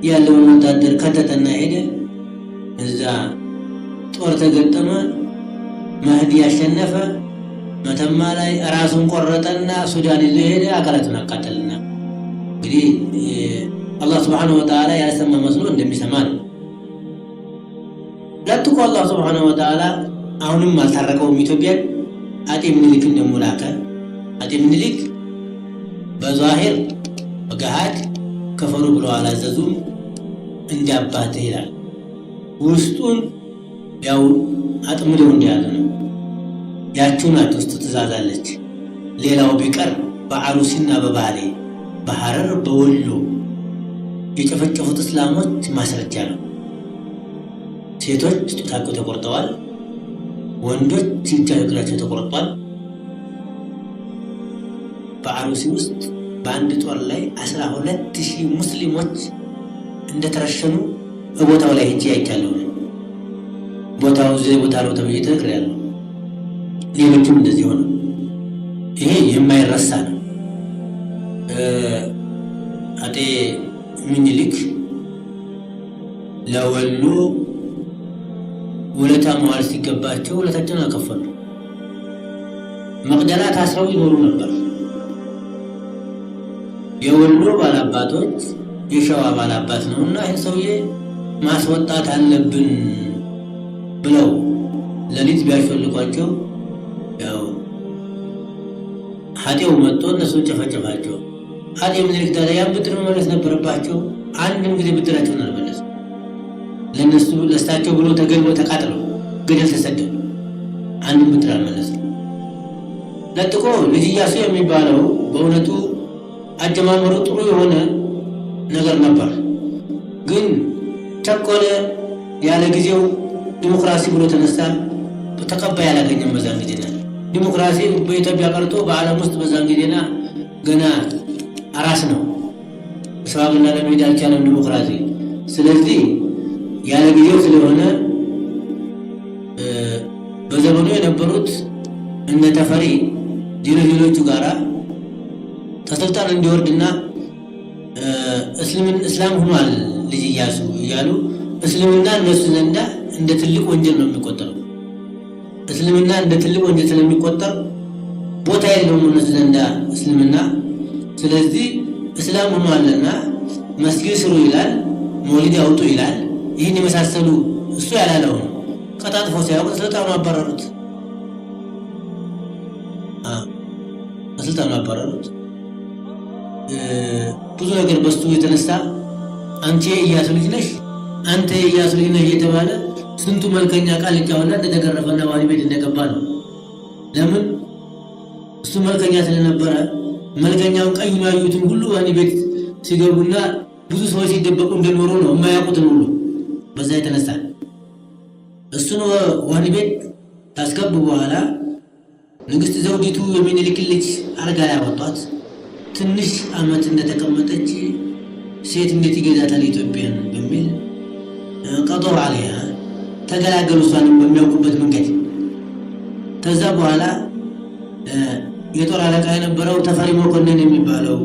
ያለውን ወታደር ከተተና ሄደ። እዛ ጦር ተገጠመ፣ መህዲ ያሸነፈ። መተማ ላይ ራሱን ቆረጠና ሱዳን ይዞ ሄደ፣ አካላቱን አቃጠልና። እንግዲህ አላህ ሱብሓነሁ ወተዓላ ያልሰማ መስሎ እንደሚሰማ ነው። ለጥቆ አላህ ሱብሓነሁ ወተዓላ አሁንም አልታረቀውም ኢትዮጵያን። አጤ ምኒልክን ደግሞ ላከ። አጤ ምኒልክ በዛሂር በገሃድ ከፈሩ ብለው አላዘዙም። እንዲያባትህ ይላል። ውስጡን ያው አጥምደው እንደያዘ ነው። ያቺው ናት ውስጥ ትእዛዛለች። ሌላው ቢቀር በአሩሲና በባሌ በሐረር በወሎ የጨፈጨፉት እስላሞች ማስረጃ ነው። ሴቶች ጡታቸው ተቆርጠዋል፣ ወንዶች እግራቸው ተቆርጧል። በአሩሲ ውስጥ በአንድ ጦር ላይ 12,000 ሙስሊሞች እንደተረሸኑ በቦታው ላይ ሄጄ አይቻለሁ። ቦታው እዚህ ቦታ ነው ተብዬ ተነግሬያለሁ። ሌሎችም እንደዚህ ሆነ። ይሄ የማይረሳ ነው። አጤ ምኒልክ ለወሎ ውለታ መዋል ሲገባቸው ውለታቸውን አልከፈሉ። መቅደላ ታስረው ይኖሩ ነበር። የወሎ ባላባቶች የሸዋ ባላባት ነውና ይህን ሰውዬ ማስወጣት አለብን ብለው ሌሊት ቢያስፈልጓቸው ያው ሀጤው መጥቶ እነሱን ጨፈጨፋቸው። አጤ ምኒልክ ታዲያ ያን ብድር መመለስ ነበረባቸው። አንድም ጊዜ ብድራቸውን አልመለሱ። ለነሱ ለስታቸው ብሎ ተገልቦ ተቃጥለው ገደል ተሰደው አንድም ብድር አልመለሱም። ለጥቆ ልጅ ኢያሱ የሚባለው በእውነቱ አጀማመሩ ጥሩ የሆነ ነገር ነበር፣ ግን ቸኮለ። ያለ ጊዜው ዲሞክራሲ ብሎ ተነሳ። ተቀባይ አላገኘም። በዛን ጊዜና ዲሞክራሲ በኢትዮጵያ ቀርቶ በዓለም ውስጥ በዛን ጊዜና ገና አራስ ነው። ሰዋብና ለሚዳ አልቻለም ዲሞክራሲ። ስለዚህ ያለ ጊዜው ስለሆነ በዘመኑ የነበሩት እነ ተፈሪ ሌሎቹ ጋራ ከስልጣን እንዲወርድና እስላም ሆኗል ልጅ ኢያሱ እያሉ እስልምና እነሱ ዘንዳ እንደ ትልቅ ወንጀል ነው የሚቆጠረው። እስልምና እንደ ትልቅ ወንጀል ስለሚቆጠር ቦታ የለውም እነሱ ዘንዳ እስልምና። ስለዚህ እስላም ሆኗልና መስጊድ ስሩ ይላል፣ መውሊድ ያውጡ ይላል። ይህን የመሳሰሉ እሱ ያላለውን ቀጣጥፎ ሲያውቅ ስልጣኑ አባረሩት። ስልጣኑ አባረሩት። ብዙ ነገር በሱ የተነሳ አንተ የኢያሱ ልጅ ነሽ፣ አንተ የኢያሱ ልጅ ነሽ እየተባለ ስንቱ መልከኛ ቃልቻ ሁላ እንደተገረፈና ዋኒ ቤት እንደገባ ነው። ለምን? እሱ መልከኛ ስለነበረ መልከኛው ቀይ ያዩትን ሁሉ ዋኒ ቤት ሲገቡና ብዙ ሰዎች ሲደበቁ እንደኖሩ ነው የማያውቁትን ሁሉ። በዛ የተነሳ እሱን ዋኒ ቤት ታስገቡ በኋላ ንግስት ዘውዲቱ የሚኒልክ ልጅ አልጋ ላይ አወጧት። ትንሽ ዓመት እንደተቀመጠች ሴት እንዴት ይገዛታል ኢትዮጵያን በሚል ቀጠሮ አለያ ተገላገሉ። እሷንም በሚያውቁበት መንገድ። ከዛ በኋላ የጦር አለቃ የነበረው ተፈሪ መኮንን የሚባለው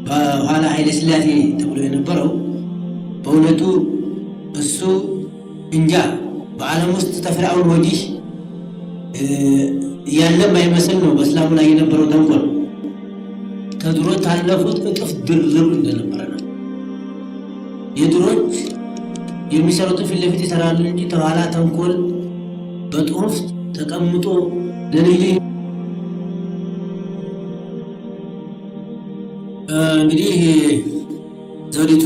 በኋላ ኃይለ ሥላሴ ተብሎ የነበረው በእውነቱ እሱ እንጃ በዓለም ውስጥ ተፍርዓውን ወዲህ ያለም አይመስል ነው። በእስላሙ ላይ የነበረው ተንኮል ከድሮ ታለፉት እጥፍ ድርብ እንደነበረ ነው። የድሮች የሚሰሩትን ፊት ለፊት ይሰራሉ እንጂ ተኋላ ተንኮል በጦር ተቀምጦ ለሌሊ እንግዲህ ዘውዲቱ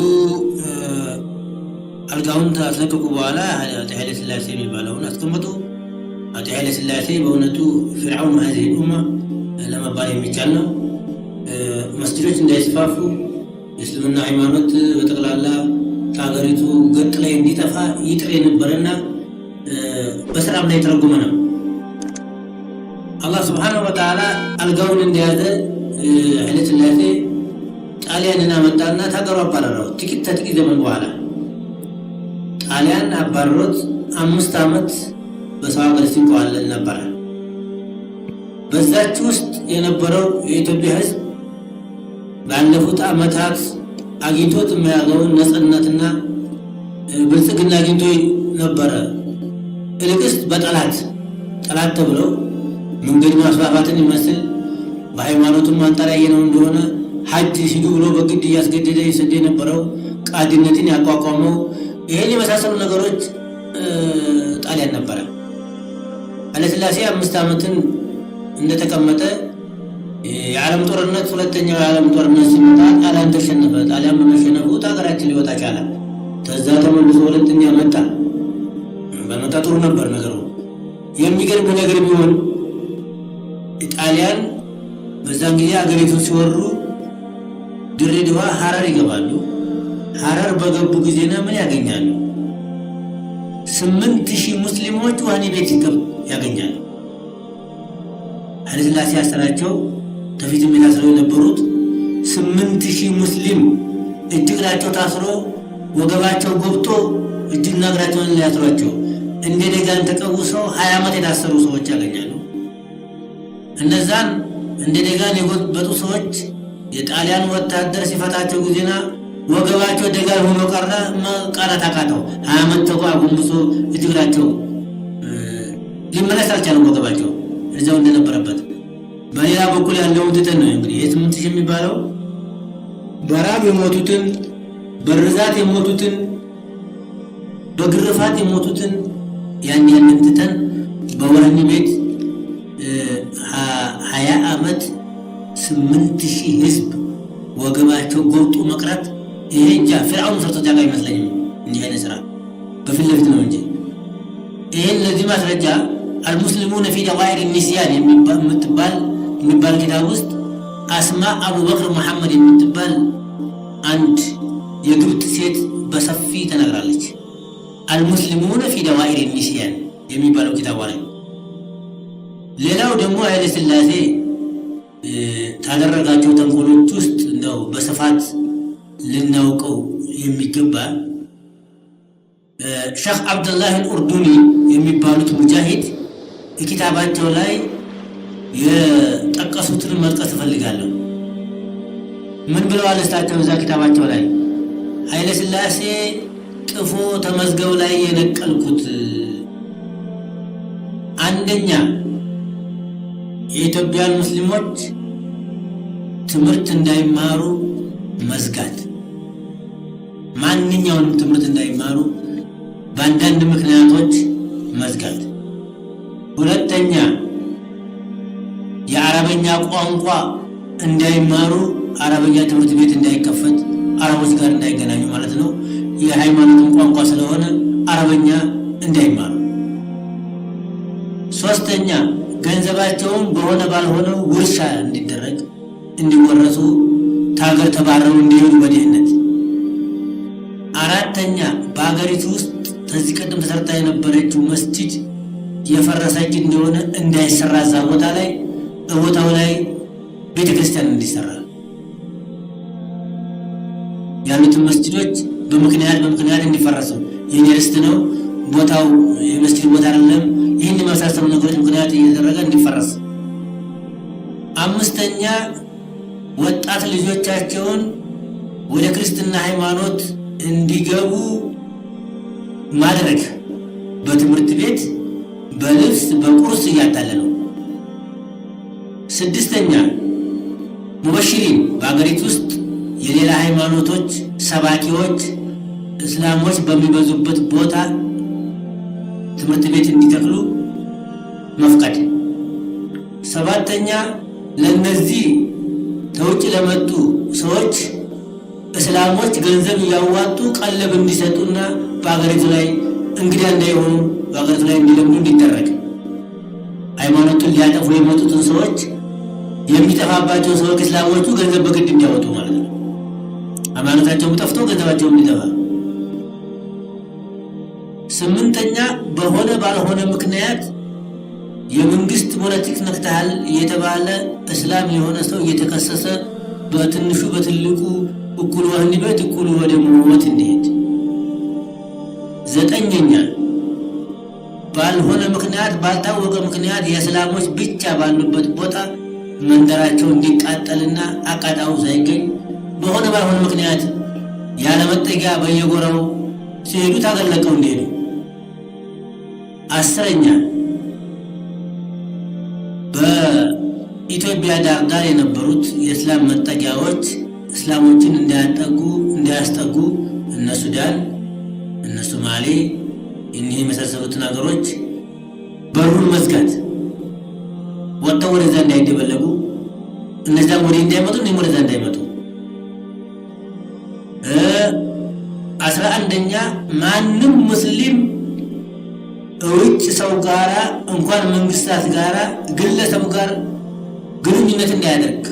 አልጋውን ታስለቀቁ በኋላ አጤ ኃይለ ሥላሴ የሚባለውን አስቀመጡ። አጤ ኃይለ ሥላሴ በእውነቱ ፍርዓውን هذه الأمة ለመባል የሚቻል ነው። መስጊዶች እንዳይስፋፉ የእስልምና ሃይማኖት በጠቅላላ ከሀገሪቱ ገጥ ላይ እንዲጠፋ ይጥር የነበረና በስራም ላይ የተረጎመ ነው። አላህ ሱብሓነሁ ወተዓላ አልጋውን እንደያዘ ኃይለ ሥላሴ ጣሊያንን አመጣና ታገሩ አባረረው። ጥቂት ዘመን በኋላ ጣሊያን አባረሮት 5 ዓመት በሰው ሀገር ሲንቀዋለን ነበረ። በዛች ውስጥ የነበረው የኢትዮጵያ ሕዝብ ባለፉት ዓመታት አግኝቶት የማያውቀውን ነፃነትና ብልጽግና አግኝቶ ነበረ። እልቅስ በጠላት ተብሎ መንገድ ማስፋፋትን ይመስል በሃይማኖቱም አንጻር ያየነው እንደሆነ ሐጅ ሂዱ ብሎ በግድ እያስገደደ ይሰደ የነበረው ቃዲነትን ያቋቋመው ይሄን የመሳሰሉ ነገሮች ጣሊያን ነበረ። ኃይለ ሥላሴ 5 ዓመትን እንደተቀመጠ የዓለም ጦርነት ሁለተኛው የዓለም ጦርነት ሲመጣ ጣሊያን ተሸነፈ። ጣሊያን በመሸነፉ ሀገራችን ሊወጣ ቻለ። ከዛ ተመልሶ ሁለተኛ መጣ። በመጣ ጥሩ ነበር ነገሩ። የሚገርም ነገር ቢሆን ጣሊያን በዛን ጊዜ ሀገሪቱን ሲወሩ ድሬዳዋ ሐረር ይገባሉ። ሐረር በገቡ ጊዜና ምን ያገኛሉ? 8000 ሙስሊሞች ወህኒ ቤት ያገኛሉ። ኃይለ ሥላሴ ያሰራቸው ተፊትም የታስረው የነበሩት 8000 ሙስሊም እጅግራቸው ታስሮ ወገባቸው ጎብጦ እጅና እግራቸውን ሊያስሯቸው እንደ ደጋን ተቀውሰው 20 ዓመት የታሰሩ ሰዎች ያገኛሉ። እነዛን እንደ ደጋን የጎበጡ ሰዎች የጣሊያን ወታደር ሲፈታቸው ጊዜና ወገባቸው ደጋን ሆኖ ቀረት አቃተው። 20 ዓመት ተጓጉምሶ እጅግራቸው ሊመለስ አልቻለም። ወገባቸው እዛው እንደነበረበት። በሌላ በኩል ያለው ትተን ነው እንግዲህ የ8000 የሚባለው በራብ የሞቱትን፣ በርዛት የሞቱትን፣ በግርፋት የሞቱትን ያንን ትተን በወህኒ ቤት 20 ዓመት 8000 ህዝብ ወገባቸው ጎብጦ መቅረት ይሄ እንጃ ፍርዓውን ሰርቶት ያውቃ አይመስለኝም። እንዲህ አይነት ስራ በፊት ለፊት ነው እንጂ ይሄን ለዚህ ማስረጃ አልሙስሊሙን ፊ ደዋኢር ኒስያን የሚባል ኪታብ ውስጥ አስማ አቡበክር መሐመድ የምትባል አንድ የግብፅ ሴት በሰፊ ተናግራለች። አልሙስሊሙን ፊ ደዋኢር ኒስያን የሚባለው ኪታብ ላይ። ሌላው ደግሞ ኃይለ ሥላሴ ታደረጋቸው ተንኮሎች ውስጥ እንደው በስፋት ልናውቀው የሚገባ ሼኽ አብደላህ አልኡርዱኒ የሚባሉት ሙጃሂድ ኪታባቸው ላይ የጠቀሱትን መጥቀስ እፈልጋለሁ። ምን ብለዋል እሳቸው እዛ ኪታባቸው ላይ? ኃይለ ሥላሴ ጥፎ ተመዝገብ ላይ የነቀልኩት አንደኛ የኢትዮጵያን ሙስሊሞች ትምህርት እንዳይማሩ መዝጋት፣ ማንኛውንም ትምህርት እንዳይማሩ በአንዳንድ ምክንያቶች መዝጋት። ሁለተኛ የአረበኛ ቋንቋ እንዳይማሩ አረበኛ ትምህርት ቤት እንዳይከፈት፣ አረቦች ጋር እንዳይገናኙ ማለት ነው። የሃይማኖትን ቋንቋ ስለሆነ አረበኛ እንዳይማሩ። ሶስተኛ ገንዘባቸውን በሆነ ባልሆነው ውርሻ እንዲደረግ እንዲወረሱ፣ ታገር ተባረው እንዲሄዱ በድህነት። አራተኛ በአገሪቱ ውስጥ ከዚህ ቀደም ተሰርታ የነበረችው መስጂድ የፈረሰች እንደሆነ እንዳይሰራ እዛ ቦታ ላይ በቦታው ላይ ቤተክርስቲያን እንዲሰራ፣ ያሉትን መስጂዶች በምክንያት እንዲፈረሱ፣ የኔ ርስት ነው ቦታው የመስጂድ ቦታ አይደለም፣ ይህን የመሳሰሉ ነገሮች ምክንያት እየተደረገ እንዲፈረስ። አምስተኛ ወጣት ልጆቻቸውን ወደ ክርስትና ሃይማኖት እንዲገቡ ማድረግ፣ በትምህርት ቤት በልብስ በቁርስ እያታለለው። ስድስተኛ ሙበሽሪን በአገሪቱ ውስጥ የሌላ ሃይማኖቶች ሰባኪዎች እስላሞች በሚበዙበት ቦታ ትምህርት ቤት እንዲተክሉ መፍቀድ። ሰባተኛ ለነዚህ ከውጭ ለመጡ ሰዎች እስላሞች ገንዘብ እያዋጡ ቀለብ እንዲሰጡና በአገሪቱ ላይ እንግዳ እንዳይሆኑ በአገሪቱ ላይ እንዲለምዱ እንዲደረግ፣ ሃይማኖቱን ሊያጠፉ የመጡትን ሰዎች የሚጠፋባቸው ሰዎች እስላሞቹ ገንዘብ በግድ እንዲያወጡ ማለት ነው። ሃይማኖታቸውን ጠፍቶ ገንዘባቸው እንዲጠፋ። ስምንተኛ በሆነ ባልሆነ ምክንያት የመንግስት ፖለቲክ ነክተሃል እየተባለ እስላም የሆነ ሰው እየተከሰሰ በትንሹ በትልቁ እኩል ወህኒ ቤት እኩል ወደ ሞት እንዲሄድ። ዘጠነኛ ባልሆነ ምክንያት ባልታወቀ ምክንያት የእስላሞች ብቻ ባሉበት ቦታ መንደራቸው እንዲቃጠልና አቃጣው ሳይገኝ በሆነ ባልሆነ ምክንያት ያለመጠጊያ በየጎራው ሲሄዱ ታገለቀው እንዲሄዱ። አስረኛ በኢትዮጵያ ዳር ዳር የነበሩት የእስላም መጠጊያዎች እስላሞችን እንዳያስጠጉ እነ ሱዳን፣ እነ ሶማሌ እኒህ የመሳሰሉትን ሀገሮች በሩን መዝጋት፣ ወጥተው ወደዛ እንዳይደበለቡ፣ እነዛም ወደ እንዳይመጡ እኔም ወደዛ እንዳይመጡ። 11ኛ ማንም ሙስሊም ውጭ ሰው ጋራ እንኳን መንግስታት ጋራ ግለሰብ ጋር ግንኙነት እንዳያደርግ፣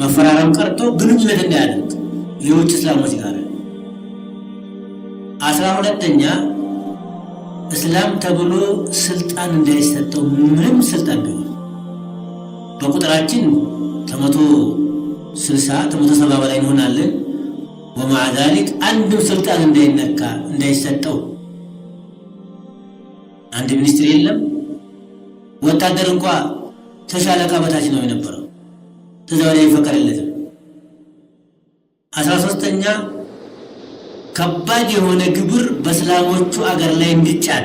መፈራረም ቀርቶ ግንኙነት እንዳያደርግ የውጭ እስላሞች ጋር። 12ኛ እስላም ተብሎ ስልጣን እንዳይሰጠው ምንም ስልጣን ቢሆን በቁጥራችን ከ160 ከ170 በላይ እንሆናለን። ወማዓ ዛሊክ አንድም ስልጣን እንዳይነካ እንዳይሰጠው አንድ ሚኒስትር የለም። ወታደር እንኳ ተሻለቃ በታች ነው የነበረው። ተዛው ላይ ይፈቀድለትም። 13ኛ ከባድ የሆነ ግብር በእስላሞቹ አገር ላይ እንዲጫን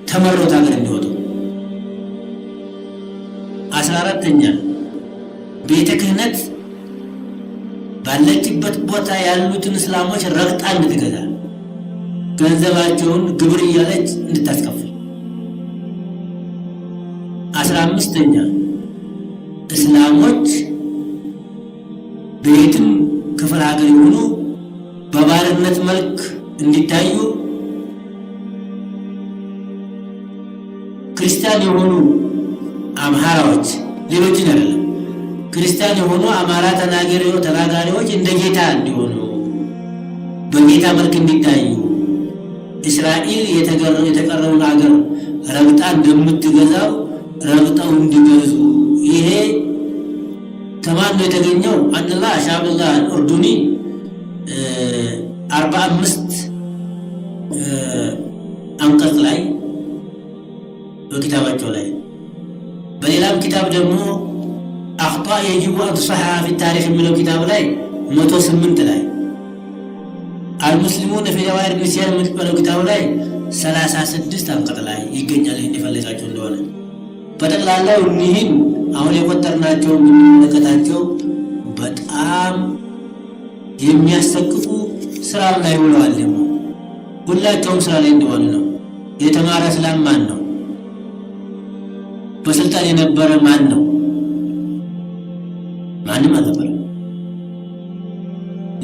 ተመረጡ አገር እንዲወጡ። 14ኛ ቤተ ክህነት ባለችበት ቦታ ያሉትን እስላሞች ረግጣ እንድትገዛ ገንዘባቸውን ግብር እያለች እንድታስከፍል። 15ኛ እስላሞች በየትም ክፍለ ሀገር የሆኑ በባርነት መልክ እንዲታዩ ክርስቲያን የሆኑ አምሃራዎች ሌሎችን አይደለም ክርስቲያን የሆኑ አማራ ተናጋሪዎች እንደ ጌታ እንዲሆኑ በጌታ መልክ እንዲታዩ እስራኤል የተቀረውን ሀገር ረግጣ እንደምትገዛው ረግጠው እንዲገዙ። ይሄ ከማን ነው የተገኘው? አንላ ሻብላህ ኡርዱኒ 45 አንቀጽ ላይ በኪታባቸው ላይ በሌላም ኪታብ ደግሞ አኽጣ የጅቡ አንቱሰሐ ፊ ታሪክ የሚለው ኪታብ ላይ 108 ላይ አልሙስሊሙን ፊ ጀዋሂር ንስያን የምትባለው ኪታብ ላይ 36 አንቀጽ ላይ ይገኛል። እንደፈለጋቸው እንደሆነ በጠቅላላው እኒህን አሁን የቆጠርናቸው የምንመለከታቸው በጣም የሚያሰቅፉ ስራ ላይ ውለዋል። ደግሞ ሁላቸውም ስራ ላይ እንደሆነ ነው። የተማረ እስላም ማን ነው? በስልጣን የነበረ ማን ነው? ማንም አልነበረ።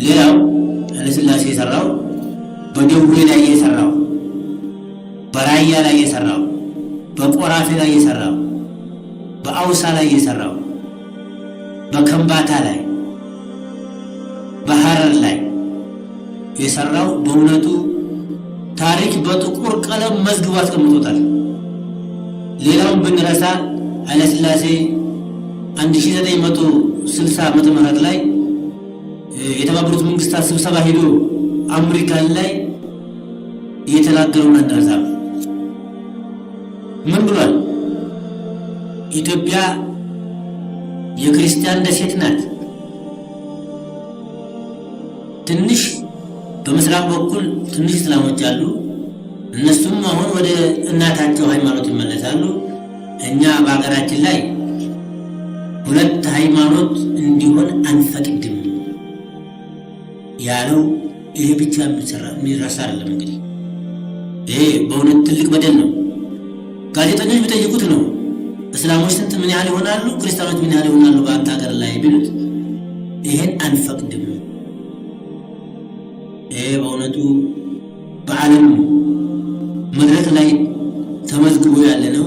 ሌላው ኃይለሥላሴ የሰራው በደቡብ ላይ የሰራው በራያ ላይ የሰራው በቆራፌ ላይ የሰራው በአውሳ ላይ የሰራው በከምባታ ላይ በሐረር ላይ የሰራው በእውነቱ ታሪክ በጥቁር ቀለም መዝግቦ አስቀምጦታል። ሌላውን ብንረሳ ኃይለሥላሴ 1960 ዓመተ ምህረት ላይ የተባበሩት መንግስታት ስብሰባ ሄዶ አሜሪካን ላይ የተናገረውን አንረሳም። ምን ብሏል? ኢትዮጵያ የክርስቲያን ደሴት ናት። ትንሽ በምስራቅ በኩል ትንሽ እስላሞች አሉ። እነሱም አሁን ወደ እናታቸው ሃይማኖት ይመለሳሉ። እኛ በሀገራችን ላይ ሁለት ሃይማኖት እንዲሆን አንፈቅድም ያለው ይሄ ብቻ የሚረሳ አይደለም። እንግዲህ ይሄ በእውነት ትልቅ በደል ነው። ጋዜጠኞች ቢጠይቁት ነው እስላሞች ስንት ምን ያህል ይሆናሉ፣ ክርስቲያኖች ምን ያህል ይሆናሉ በአንተ ሀገር ላይ ቢሉት ይሄን አንፈቅድም። ይሄ በእውነቱ በዓለም መድረክ ላይ ተመዝግቦ ያለ ነው።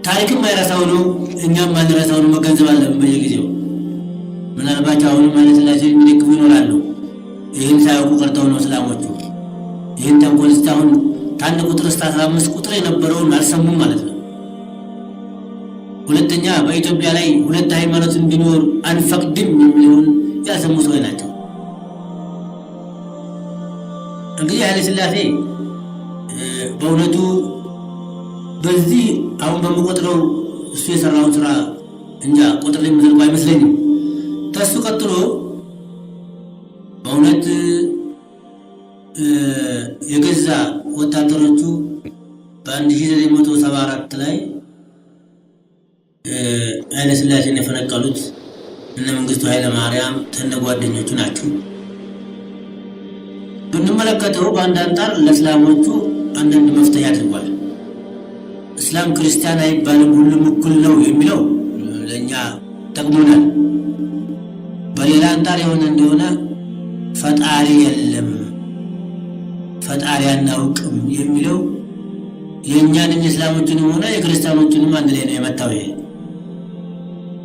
ታሪክም ማይረሳው ነው። እኛም ማንረሳው ነው። መገንዘብ አለብን በየጊዜው። ምናልባት አሁንም ኃይለሥላሴ የሚደግፉ ይኖራሉ። ይህን ሳያውቁ ቀርተው ነው እስላሞቹ ይህን ተንኮል እስካሁን ከአንድ ቁጥር እስከ 15 ቁጥር የነበረውን አልሰሙም ማለት ነው። ሁለተኛ በኢትዮጵያ ላይ ሁለት ሃይማኖት እንዲኖር አንፈቅድም የሚለውን ያልሰሙ ሰዎች ናቸው። እንግዲህ ኃይለሥላሴ በእውነቱ በዚህ አሁን በምቆጥረው እሱ የሰራውን ስራ እንጃ ቁጥር ላይ መዘልቁ አይመስለኝም። ከሱ ቀጥሎ በእውነት የገዛ ወታደሮቹ በ1974 ላይ ኃይለሥላሴን የፈነቀሉት እነ መንግስቱ ኃይለ ማርያም ተነጓደኞቹ ናቸው። ብንመለከተው በአንድ አንጻር ለእስላሞቹ አንዳንድ መፍትሄ አድርጓል። እስላም ክርስቲያን አይባልም ሁሉም እኩል ነው የሚለው ለእኛ ጠቅሞናል። በሌላ አንጻር የሆነ እንደሆነ ፈጣሪ የለም ፈጣሪ አናውቅም የሚለው የእኛንም የእስላሞችንም ሆነ የክርስቲያኖችንም አንድ ላይ ነው የመታው። ይሄ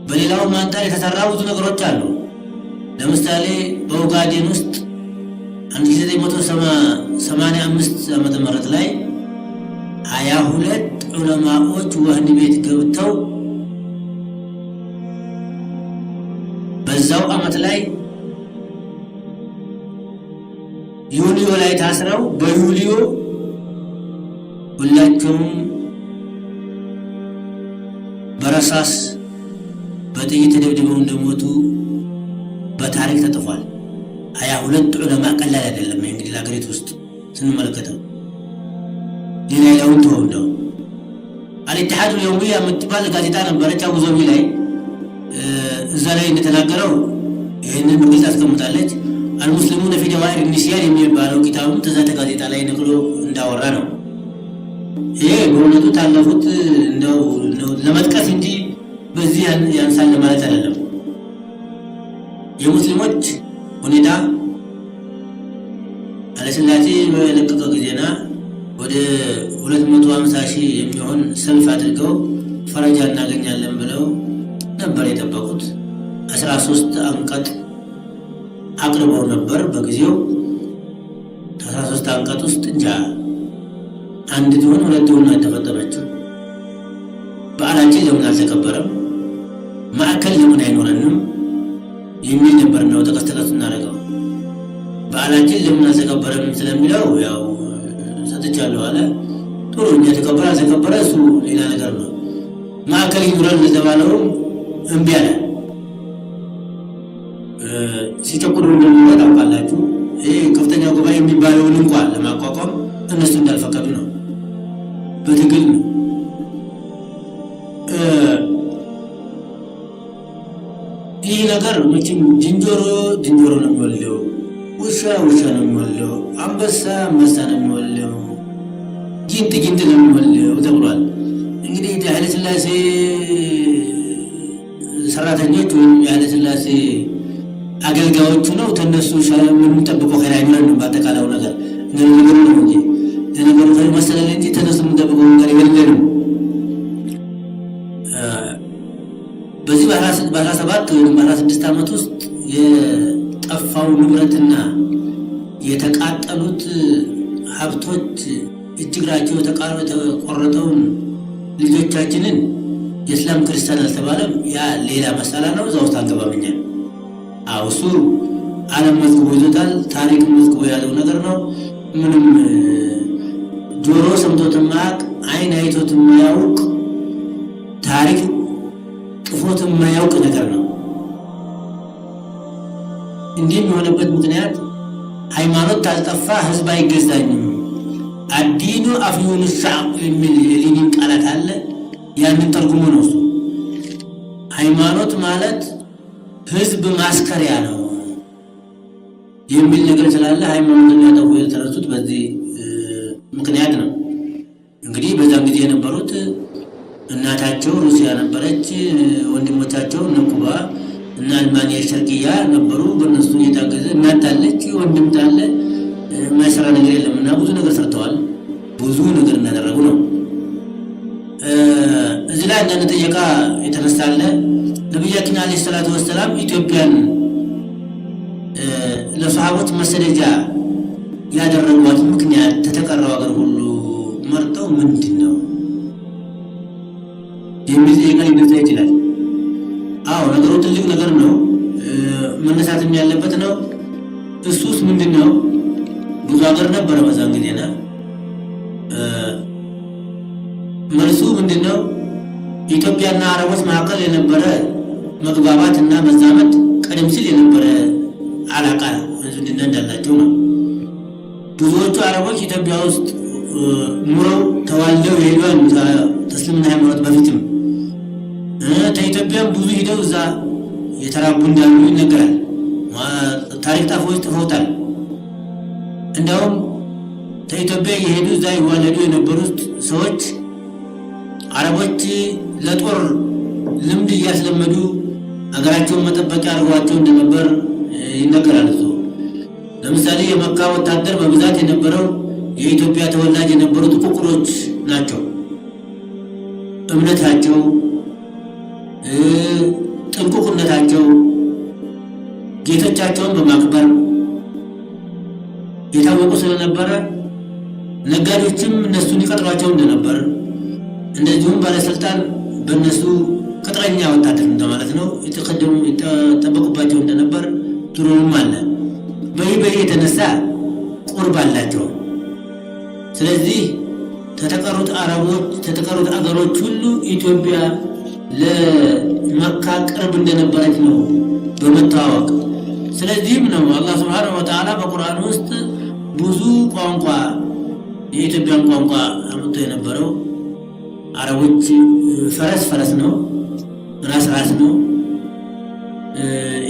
በሌላውም አንጻር የተሰራ ብዙ ነገሮች አሉ። ለምሳሌ በኦጋዴን ውስጥ 1985 ዓመተ ምህረት ላይ 22 ዑለማዎች ወህኒ ቤት ገብተው በዛው ዓመት ላይ ዩሊዮ ላይ ታስረው በዩሊዮ ሁላቸውም በረሳስ በጥይት ተደብድበው እንደሞቱ በታሪክ ተጽፏል። 22 ዑለማ ቀላል አይደለም። እንግዲህ ለሀገሪቱ ውስጥ ስንመለከተው ሌላውን ተወው። አልኢትሃድ የውሚያ የምትባል ጋዜጣ ነበረች አቡዘቢ ላይ። እዛ ላይ እንደተናገረው ይህንን በግልጽ አስቀምጣለች። አልሙስሊሙን ፊ ጀዋኢር ኒስያን የሚባለው ኪታቡም ተዛ ጋዜጣ ላይ ነቅሎ እንዳወራ ነው። ይሄ በእውነቱ ታለፉት እንደው ለመጥቀስ እንጂ በዚህ ያንሳል ማለት አይደለም። የሙስሊሞች ሁኔታ ኃይለሥላሴ በለቀቀ ጊዜና ወደ 250,000 የሚሆን ሰልፍ አድርገው ፈረጃ እናገኛለን ብለው ነበር የጠበቁት። 13 አንቀጽ አቅርበው ነበር በጊዜው። 13 አንቀጽ ውስጥ እንጃ አንድ ትሆን ሁለት ትሆን የተፈጠረችው። በዓላችን ለምን አልተከበረም? ማዕከል ለምን አይኖረንም? የሚል ነበር ነው ተቀስተቀስ እናደርገው። በዓላችን ለምን አልተከበረም ስለሚለው ያው ሰጥቻለሁ አለ። ጥሩ እኛ ተከበረ አልተከበረ እሱ ሌላ ነገር ነው። ማዕከል ይኖረን ለተባለውም እምቢ አለ። ሲጨቁሩ እንደሚመጣ ታውቃላችሁ። ይሄ ከፍተኛ ጉባኤ የሚባለውን እንኳን ለማቋቋም እነሱ እንዳልፈቀዱ ነው። በትግል ነው። ይህ ነገር መቼም ዝንጀሮ ዝንጀሮ ነው የሚወልደው፣ ውሻ ውሻ ነው የሚወልደው፣ አንበሳ አንበሳ ነው የሚወልደው፣ ጊንጥ ጊንጥ ነው የሚወልደው ተብሏል። እንግዲህ የኃይለሥላሴ ሰራተኞች ወይም የኃይለሥላሴ አገልጋዮቹ ነው ተነሱ የምንጠብቀው ኸይር አይኖረንም። በአጠቃላዩ ነገር ነገሩ ነው እንጂ ለነገሩ ኸይር መሰለል እንጂ ተነሱ የምንጠብቀው ነገር የለንም። በዚህ በ17 ወይም በ16 ዓመት ውስጥ የጠፋው ንብረትና የተቃጠሉት ሀብቶች እጅግራቸው የተቆረጠውን ልጆቻችንን የእስላም ክርስቲያን አልተባለም። ያ ሌላ መሳላ ነው። እዛ ውስጥ አልገባምኛ። እሱ ዓለም መዝግቦ ይዞታል። ታሪክ መዝግቦ ያለው ነገር ነው። ምንም ጆሮ ሰምቶት የማያውቅ ዓይን አይቶት የማያውቅ ታሪክ ጥፎት የማያውቅ ነገር ነው። እንዲህ የሆነበት ምክንያት ሃይማኖት ታልጠፋ ህዝብ አይገዛኝም፣ አዲኑ አፍዩን ሻዕብ የሚል የሌኒን ቃላት አለ። ያንን ተርጉሞ ነው እሱ። ሃይማኖት ማለት ህዝብ ማስከሪያ ነው የሚል ነገር ስላለ ሃይማኖትን ያጠፉ የተነሱት በዚህ ምክንያት ነው። እንግዲህ በዛም ጊዜ የነበሩት እናታቸው ሩሲያ ነበረች፣ ወንድሞቻቸው እነ ኩባ እና አልማንያ ሸርቅያ ነበሩ። በእነሱ እየታገዘ እናት አለች፣ ወንድም ታለ፣ የማይሰራ ነገር የለም እና ብዙ ነገር ሰርተዋል። ብዙ ነገር እናደረጉ ነው። እዚህ ላይ አንዳንድ ጥያቄ የተነሳለ ነቢያችን አለይሂ ሰላቱ ወሰላም ኢትዮጵያን ለሰሃቦች መሰደጃ ያደረጓት ምክንያት ተተቀረው ሀገር ሁሉ መርጠው ምንድን ነው የሚል ጥያቄ ሊነሳ ይችላል። ነገሩ ትልቅ ነገር ነው፣ መነሳትም ያለበት ነው። እሱስ ምንድን ነው? ብዙ ሀገር ነበረ በዛን ጊዜና መልሱ ምንድን ነው? ኢትዮጵያና አረቦች መካከል የነበረ መግባባት እና መዛመድ ቀደም ሲል የነበረ አላቃ ዝምድና እንዳላቸው ነው። ብዙዎቹ አረቦች ኢትዮጵያ ውስጥ ኑረው ተዋልደው የሄዱ ተስልምና ሃይማኖት በፊትም ከኢትዮጵያም ብዙ ሂደው እዛ የተራቡ እንዳሉ ይነገራል። ታሪክ ጣፎች ጥፎታል። እንዲያውም ከኢትዮጵያ የሄዱ እዛ ይዋለዱ የነበሩት ሰዎች አረቦች ለጦር ልምድ እያስለመዱ ሀገራቸውን መጠበቂያ አድርጓቸው እንደነበር ይነገራል። ለምሳሌ የመካ ወታደር በብዛት የነበረው የኢትዮጵያ ተወላጅ የነበሩት ቁቁሮች ናቸው። እምነታቸው፣ ጥንቁቅነታቸው፣ ጌቶቻቸውን በማክበር የታወቁ ስለነበረ ነጋዴዎችም እነሱን ይቀጥሯቸው እንደነበር እንደዚሁም ባለስልጣን በእነሱ ቅጥረኛ ወታደር እንደማለት ነው የተቀደሙ ይጠበቁባቸው እንደነበር ድሮም አለ። በይህ የተነሳ ቁርብ አላቸው። ስለዚህ ተተቀሩት አረቦች ተተቀሩት አገሮች ሁሉ ኢትዮጵያ ለመካ ቅርብ እንደነበረች ነው በመታወቅ። ስለዚህም ነው አላህ Subhanahu Wa Ta'ala በቁርአን ውስጥ ብዙ ቋንቋ የኢትዮጵያን ቋንቋ አምጥቶ የነበረው። አረቦች ፈረስ ነው፣ ራስ ነው፣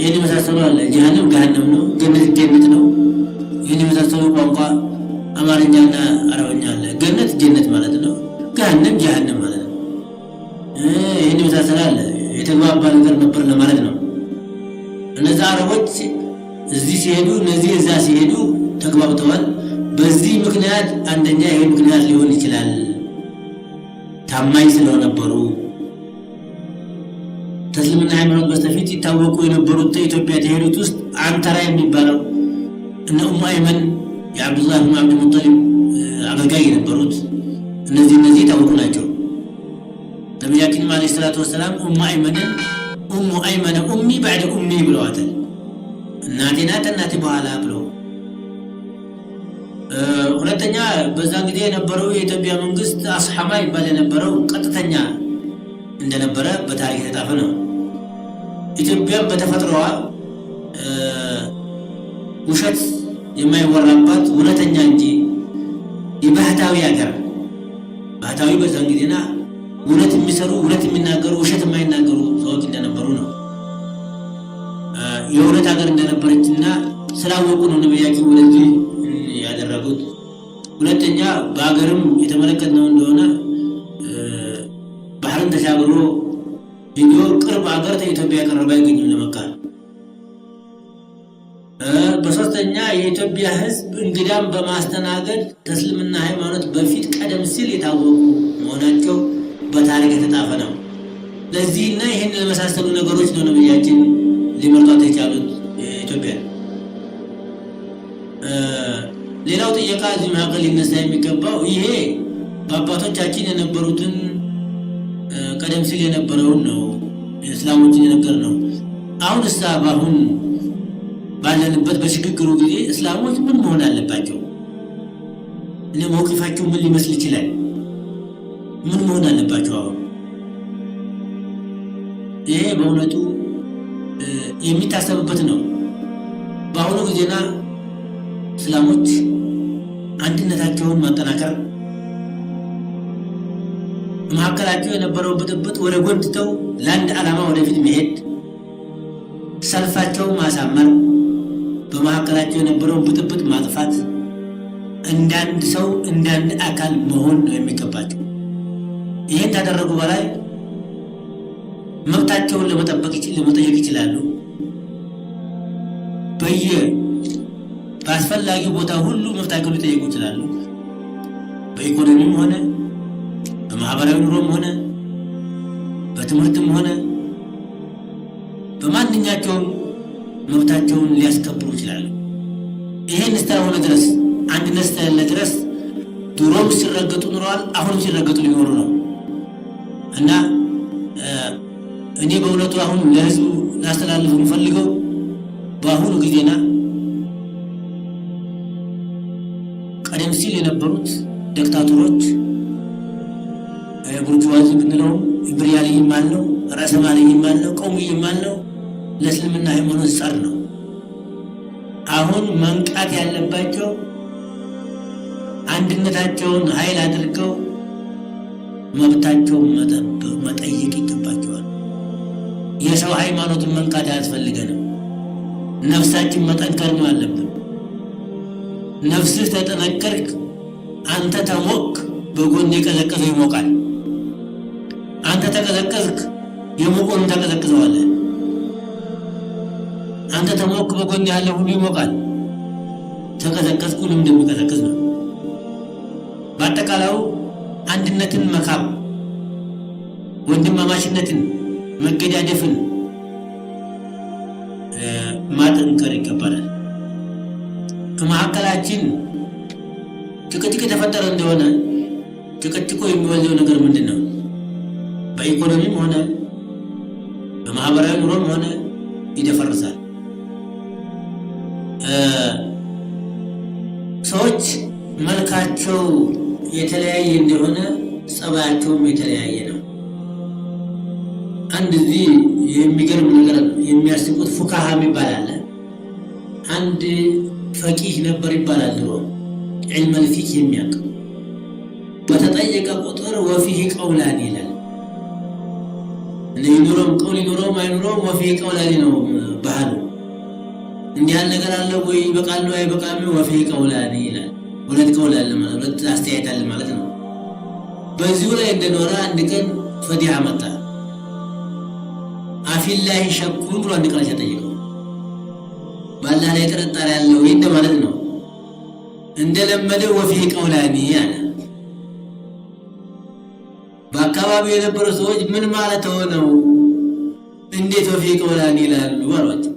ይህን የመሳሰሉ አለ። ጀሃነም ገሃነም ነው፣ ገነት ነው። ይህን የመሳሰሉ ቋንቋ አማርኛና አረብኛ አለ። ገነት ጀነት ማለት ነው፣ ገሃነም ጀሃነም ማለት ነው። ይህን የመሳሰሉ አለ። የተግባባ ነገር ነበር ለማለት ነው። እነዚህ አረቦች እዚህ ሲሄዱ እነዚህ እዛ ሲሄዱ ተግባብተዋል። በዚህ ምክንያት አንደኛ ይሄ ምክንያት ሊሆን ይችላል ታማኝ ስለነበሩ ተስልምና ሃይማኖት በስተፊት ይታወቁ የነበሩት ኢትዮጵያ ተሄዱት ውስጥ አንተራ የሚባለው እነ ኡሙ አይመን የአብዱላህ ብን አብዱል ሙጠሊብ አገልጋይ የነበሩት እነዚህ ታወቁ ናቸው። ነቢያችን አለይሂ ሰላቱ ወሰላም ኡሙ አይመን ኡሚ بعد ኡሚ ብለዋታል። እናቴ ናት እናቴ በኋላ ብለው። ሁለተኛ በዛን ጊዜ የነበረው የኢትዮጵያ መንግስት አስሐማ ይባል የነበረው ቀጥተኛ እንደነበረ በታሪክ የተጻፈ ነው። ኢትዮጵያ በተፈጥሮዋ ውሸት የማይወራባት እውነተኛ እንጂ የባህታዊ ሀገር ባህታዊ በዛን ጊዜና እውነት የሚሰሩ እውነት የሚናገሩ ውሸት የማይናገሩ ሰዎች እንደነበሩ ነው። የእውነት ሀገር እንደነበረችና ስላወቁ ነው ነብያችን ወደዚህ ያደረጉት። ሁለተኛ በሀገርም የተመለከትነው እንደሆነ ባህርን ተሻግሮ ሄዶ ቅርብ ሀገር ኢትዮጵያ ቀርባ አይገኝም ለመካ። በሶስተኛ የኢትዮጵያ ሕዝብ እንግዳም በማስተናገድ ተስልምና ሃይማኖት በፊት ቀደም ሲል የታወቁ መሆናቸው በታሪክ የተጻፈ ነው። ለዚህና ይህን ለመሳሰሉ ነገሮች ነው ነብያችን ሊመርጧት የቻሉት ኢትዮጵያ። ሌላው ጥያቄ እዚህ መካከል ሊነሳ የሚገባው ይሄ በአባቶቻችን የነበሩትን ቀደም ሲል የነበረውን ነው እስላሞችን የነገር ነው። አሁን በአሁን ባለንበት በሽግግሩ ጊዜ እስላሞች ምን መሆን አለባቸው? መውቂፋቸው ምን ሊመስል ይችላል? ምን መሆን አለባቸው? አሁን ይሄ በእውነቱ የሚታሰብበት ነው። በአሁኑ ጊዜና እስላሞች አንድነታቸውን ማጠናከር፣ መካከላቸው የነበረው ብጥብጥ ወደ ጎን ትተው ለአንድ ዓላማ ወደፊት መሄድ፣ ሰልፋቸውን ማሳመር፣ በመካከላቸው የነበረውን ብጥብጥ ማጥፋት፣ እንዳንድ ሰው እንዳንድ አካል መሆን ነው የሚገባቸው። ይህን ታደረጉ በላይ መብታቸውን ለመጠየቅ ይችላሉ። በአስፈላጊ ቦታ ሁሉ መብታቸውን ሊጠይቁ ይችላሉ። በኢኮኖሚም ሆነ በማህበራዊ ኑሮም ሆነ በትምህርትም ሆነ በማንኛቸውም መብታቸውን ሊያስከብሩ ይችላሉ። ይሄን እስከሆነ ድረስ አንድነት እስከሌለ ድረስ ድሮም ሲረገጡ ኑረዋል፣ አሁንም ሲረገጡ ሊኖሩ ነው እና እኔ በእውነቱ አሁን ለህዝቡ ላስተላልፍ የምፈልገው በአሁኑ ጊዜና ቀደም ሲል የነበሩት ዲክታቶሮች ቡርጁዋዚ ብንለው ኢምፔሪያሊዝም ማለት ራስማሊዝም ማለት ቀውሚዝም ማለት ለእስልምና ሃይማኖት ጸር ነው። አሁን መንቃት ያለባቸው አንድነታቸውን ኃይል አድርገው መብታቸውን መጠየቅ ይገባቸዋል። የሰው ሃይማኖትን መንቃት አያስፈልገንም። ነፍሳችን መጠንከር ነው አለብን። ነፍስህ ተጠነከርክ፣ አንተ ተሞቅ፣ በጎን የቀዘቀዘው ይሞቃል። አንተ ተቀዘቀዝክ፣ የሞቆን ተቀዘቅዘዋለህ። አንተ ተሞቅ፣ በጎን ያለ ሁሉ ይሞቃል። ተቀዘቀዝክ፣ ሁሉም እንደሚቀዘቅዝ ነው። በአጠቃላዩ አንድነትን መካብ፣ ወንድማማችነትን፣ መገዳደፍን ማጠንከር ይገባናል። ከመካከላችን ጭቅጭቅ የተፈጠረ እንደሆነ ጭቅጭቁ የሚወልደው ነገር ምንድን ነው? በኢኮኖሚም ሆነ በማህበራዊ ኑሮም ሆነ ይደፈርሳል። ሰዎች መልካቸው የተለያየ እንደሆነ ጸባያቸውም የተለያየ ነው። አንድ እዚህ የሚገርም ነገር የሚያስቡት ፉካሃ ይባላል። አንድ ፈቂህ ነበር ይባላል ድሮ ዒልመል ፊቅህ የሚያውቅ በተጠየቀ ቁጥር ወፊህ ቀውላን ይላል። ይኑረውም ቀውል ይኑረውም አይኑረውም ወፊህ ቀውላን ነው ባህሉ። እንዲህ ያለ ነገር አለ ወይ ይበቃል ነው አይበቃም? ወፊህ ቀውላን ይላል። ሁለት ቀውል አለ ማለት ሁለት አስተያየት አለ ማለት ነው። በዚሁ ላይ እንደኖረ አንድ ቀን ፈዲሃ መጣ። አፊላሂ ሸኩን ብሎ አንድ ቃል ሲጠይቀው በአላህ ላይ ጥርጣሬ ያለው ወይ እንደማለት ነው። እንደለመደው ወፊህ ቀውላኒ አለ። በአካባቢው የነበሩ ሰዎች ምን ማለት ሆነው እንዴት ወፊህ ቀውላኒ ይላሉ አሏቸው።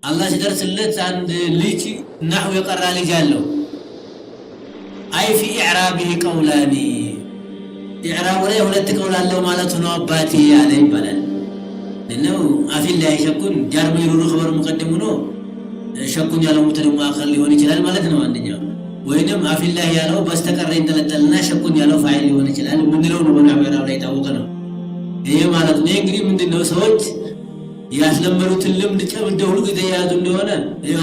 አላህ ሲደርስለት አንድ ልጅ ናህው የቀራ ልጅ አለው። አይ ፊ ኢዕራቢህ ቀውላኒ ኢዕራቡ ላይ ሁለት ቀውል አለው ማለት ነው አባቴ ያለ ይባላል። ነው አፊላሂ ሸኩን ጃር መይሩሩ ኸበር ሙቀደም ነው። ሸኩን ያለው ሙተደ ሙአኸር ሊሆን ይችላል ማለት ነው አንደኛው። ወይንም አፊላሂ ያለው በስተቀር ይንጠለጠልና ሸኩን ያለው ፋይል ሊሆን ይችላል። ምንድነው ነው በናበራው ላይ ታወቀ ነው። ይሄ ማለት ነው እንግዲህ ምንድነው ሰዎች ያስለመዱትን ልምድ ጨምደው ሁሉ ጊዜ ያዙ እንደሆነ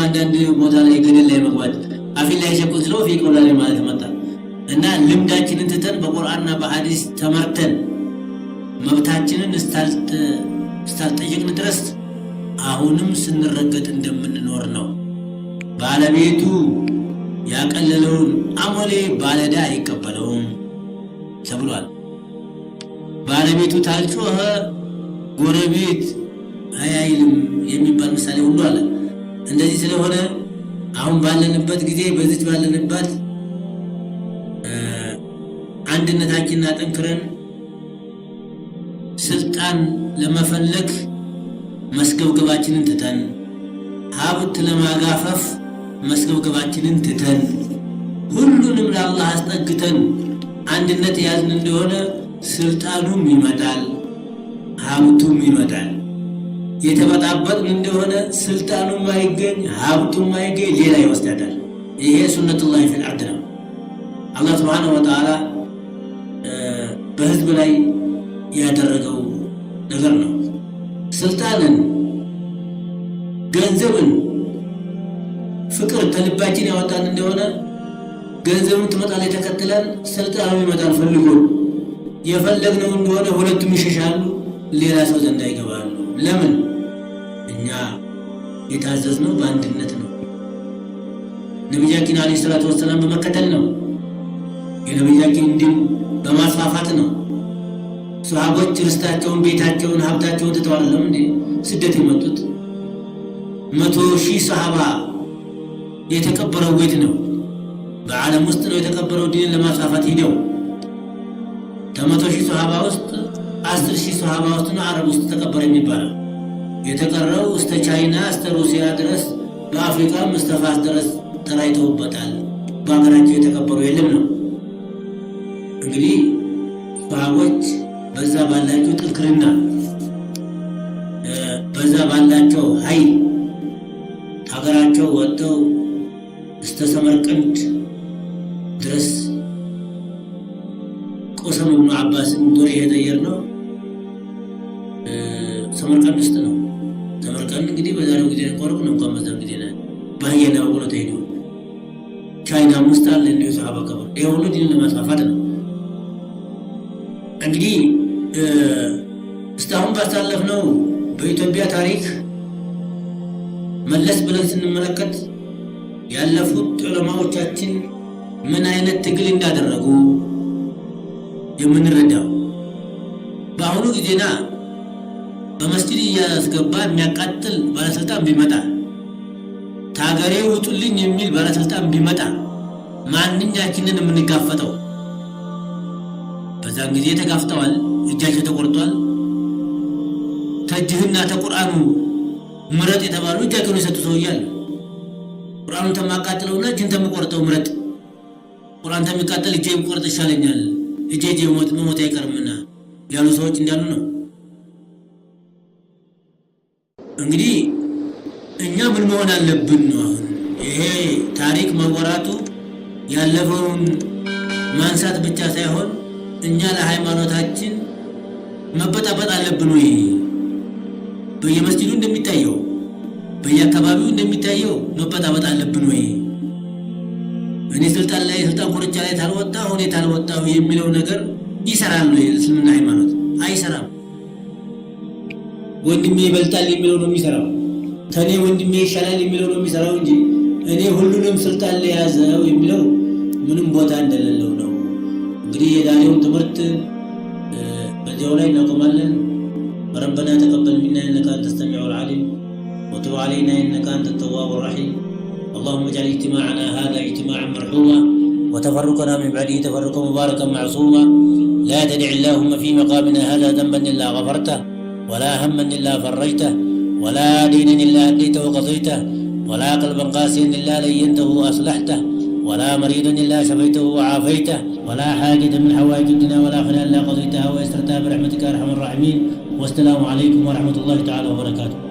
አንዳንድ ቦታ ላይ ገደል ላይ መግባት አፊላሂ ሸኩን ስለው ፊ ቀውላኒ ማለት መጣ እና ልምዳችንን ትተን በቁርአንና በሐዲስ ተመርተን መብታችንን እስታልጠየቅን ድረስ አሁንም ስንረገጥ እንደምንኖር ነው። ባለቤቱ ያቀለለውን አሞሌ ባለዳ አይቀበለውም ተብሏል። ባለቤቱ ታልጮኸ ጎረቤት አያይልም የሚባል ምሳሌ ሁሉ አለ። እንደዚህ ስለሆነ አሁን ባለንበት ጊዜ በዚች ባለንበት አንድነታችንን አጠንክረን ስልጣን ለመፈለግ መስገብገባችንን ትተን ሀብት ለማጋፈፍ መስገብገባችንን ትተን ሁሉንም ለአላህ አስጠግተን አንድነት ያዝን እንደሆነ ስልጣኑም ይመጣል፣ ሀብቱም ይመጣል። የተበጣበጥን እንደሆነ ስልጣኑም አይገኝ፣ ሀብቱም አይገኝ፣ ሌላ ይወስዳታል። ይሄ ሱነቱላሂ ፊል አርድ ነው። አላህ ሱብሓነሁ ወተዓላ በህዝብ ላይ ያደረገው ነገር ነው። ስልጣንን፣ ገንዘብን፣ ፍቅር ከልባችን ያወጣን እንደሆነ ገንዘብን ትመጣለች ተከትለን፣ ስልጣኑ ይመጣል ፈልጎ። የፈለግነው እንደሆነ ሁለቱም ይሸሻሉ፣ ሌላ ሰው ዘንድ ይገባሉ። ለምን? እኛ የታዘዝነው በአንድነት ነው። ነቢያችን አለይሂ ሰላቱ ወሰላም በመከተል ነው። የነቢያችን ዲን በማስፋፋት ነው። ሰሃቦች ርስታቸውን፣ ቤታቸውን፣ ሀብታቸውን ትተው አይደለም እንዴ ስደት የመጡት? 100,000 ሰሃባ የተቀበረው ቤት ነው። በዓለም ውስጥ ነው የተቀበረው ዲንን ለማስፋፋት ሄደው። ከ100,000 ሰሃባ ውስጥ 10,000 ሰሃባ ውስጥ ነው አረብ ውስጥ ተቀበረ የሚባለው። የተቀረው እስከ ቻይና እስከ ሩሲያ ድረስ በአፍሪካም እስከ ፋስ ድረስ ተራይተውበታል። በሀገራቸው የተቀበሩ የለም ነው። እንግዲህ ሰሃቦች በዛ ባላቸው ጥንክርና በዛ ባላቸው ኃይል ሀገራቸው ወጥተው እስከ ሰመርቀንድ ድረስ ቆሰም ብኑ አባስን ዶር የጠየር ነው ሰመርቀንድ ውስጥ ነው። ሰመርቀንድ እንግዲህ በዛሬው ጊዜ ቆርቁ ነው እንኳን በዛ ጊዜ ላይ ባህየና ወሎ ተሄዱ። ቻይና ውስጥ አለ እንዲሁ ሰሃባ ቀበሩ። ይሄ ሁሉ ዲንን ለማስፋፋት ነው። እንግዲህ እስካሁን ባሳለፍነው በኢትዮጵያ ታሪክ መለስ ብለን ስንመለከት ያለፉት ዑለማዎቻችን ምን አይነት ትግል እንዳደረጉ የምንረዳው በአሁኑ ጊዜና በመስጂድ እያስገባ የሚያቃጥል ባለስልጣን ቢመጣ፣ ታገሬ ውጡልኝ የሚል ባለስልጣን ቢመጣ ማንኛችንን የምንጋፈጠው? በዛን ጊዜ ተጋፍጠዋል፣ እጃቸው ተቆርጧል። ተጅህና ተቁርአኑ ምረጥ የተባሉ እጃቸውን የሰጡ ሰው እያሉ ቁርአኑን ተማቃጥለውና እጅን ተመቆርጠው ምረጥ። ቁርአን ተሚቃጠል እጄ ቆርጥ ይሻለኛል፣ እጄ መሞት አይቀርምና ያሉ ሰዎች እንዳሉ ነው። እንግዲህ እኛ ምን መሆን አለብን ነው አሁን ይሄ ታሪክ መወራቱ ያለፈውን ማንሳት ብቻ ሳይሆን እኛ ለሃይማኖታችን መበጣበጥ አለብን ወይ? በየመስጂዱ እንደሚታየው በየአካባቢው እንደሚታየው መበጣበጥ አለብን ወይ? እኔ ስልጣን ኮርቻ ላይ ታልወጣሁ እኔ ታልወጣሁ የሚለው ነገር ይሰራል ወይ? እስልምና ሃይማኖት አይሰራም። ወንድሜ ይበልጣል የሚለው ነው የሚሰራው። ከኔ ወንድሜ ይሻላል የሚለው ነው የሚሰራው እንጂ እኔ ሁሉንም ስልጣን ለያዘው የሚለው ምንም ቦታ እንደሌለው ነው። እንግዲህ የዛሬውን ትምህርት በዚያው ላይ እናቆማለን። ربنا تقبل منا انك انت السميع العليم وتب علينا انك انت التواب الرحيم. اللهم اجعل اجتماعنا هذا اجتماعا مرحوما وتفرقنا من بعده تفرقا مباركا معصوما. لا تدع اللهم في مقامنا هذا ذنبا الا غفرته ولا هما الا فرجته ولا دينا الا اديته وقضيته ولا قلبا قاسيا الا لينته واصلحته ولا مريضا الا شفيته وعافيته ولا حاجة من حوائج الدنيا والاخره الا قضيتها ويسرتها برحمتك يا ارحم الراحمين. والسلام عليكم ورحمة الله تعالى وبركاته.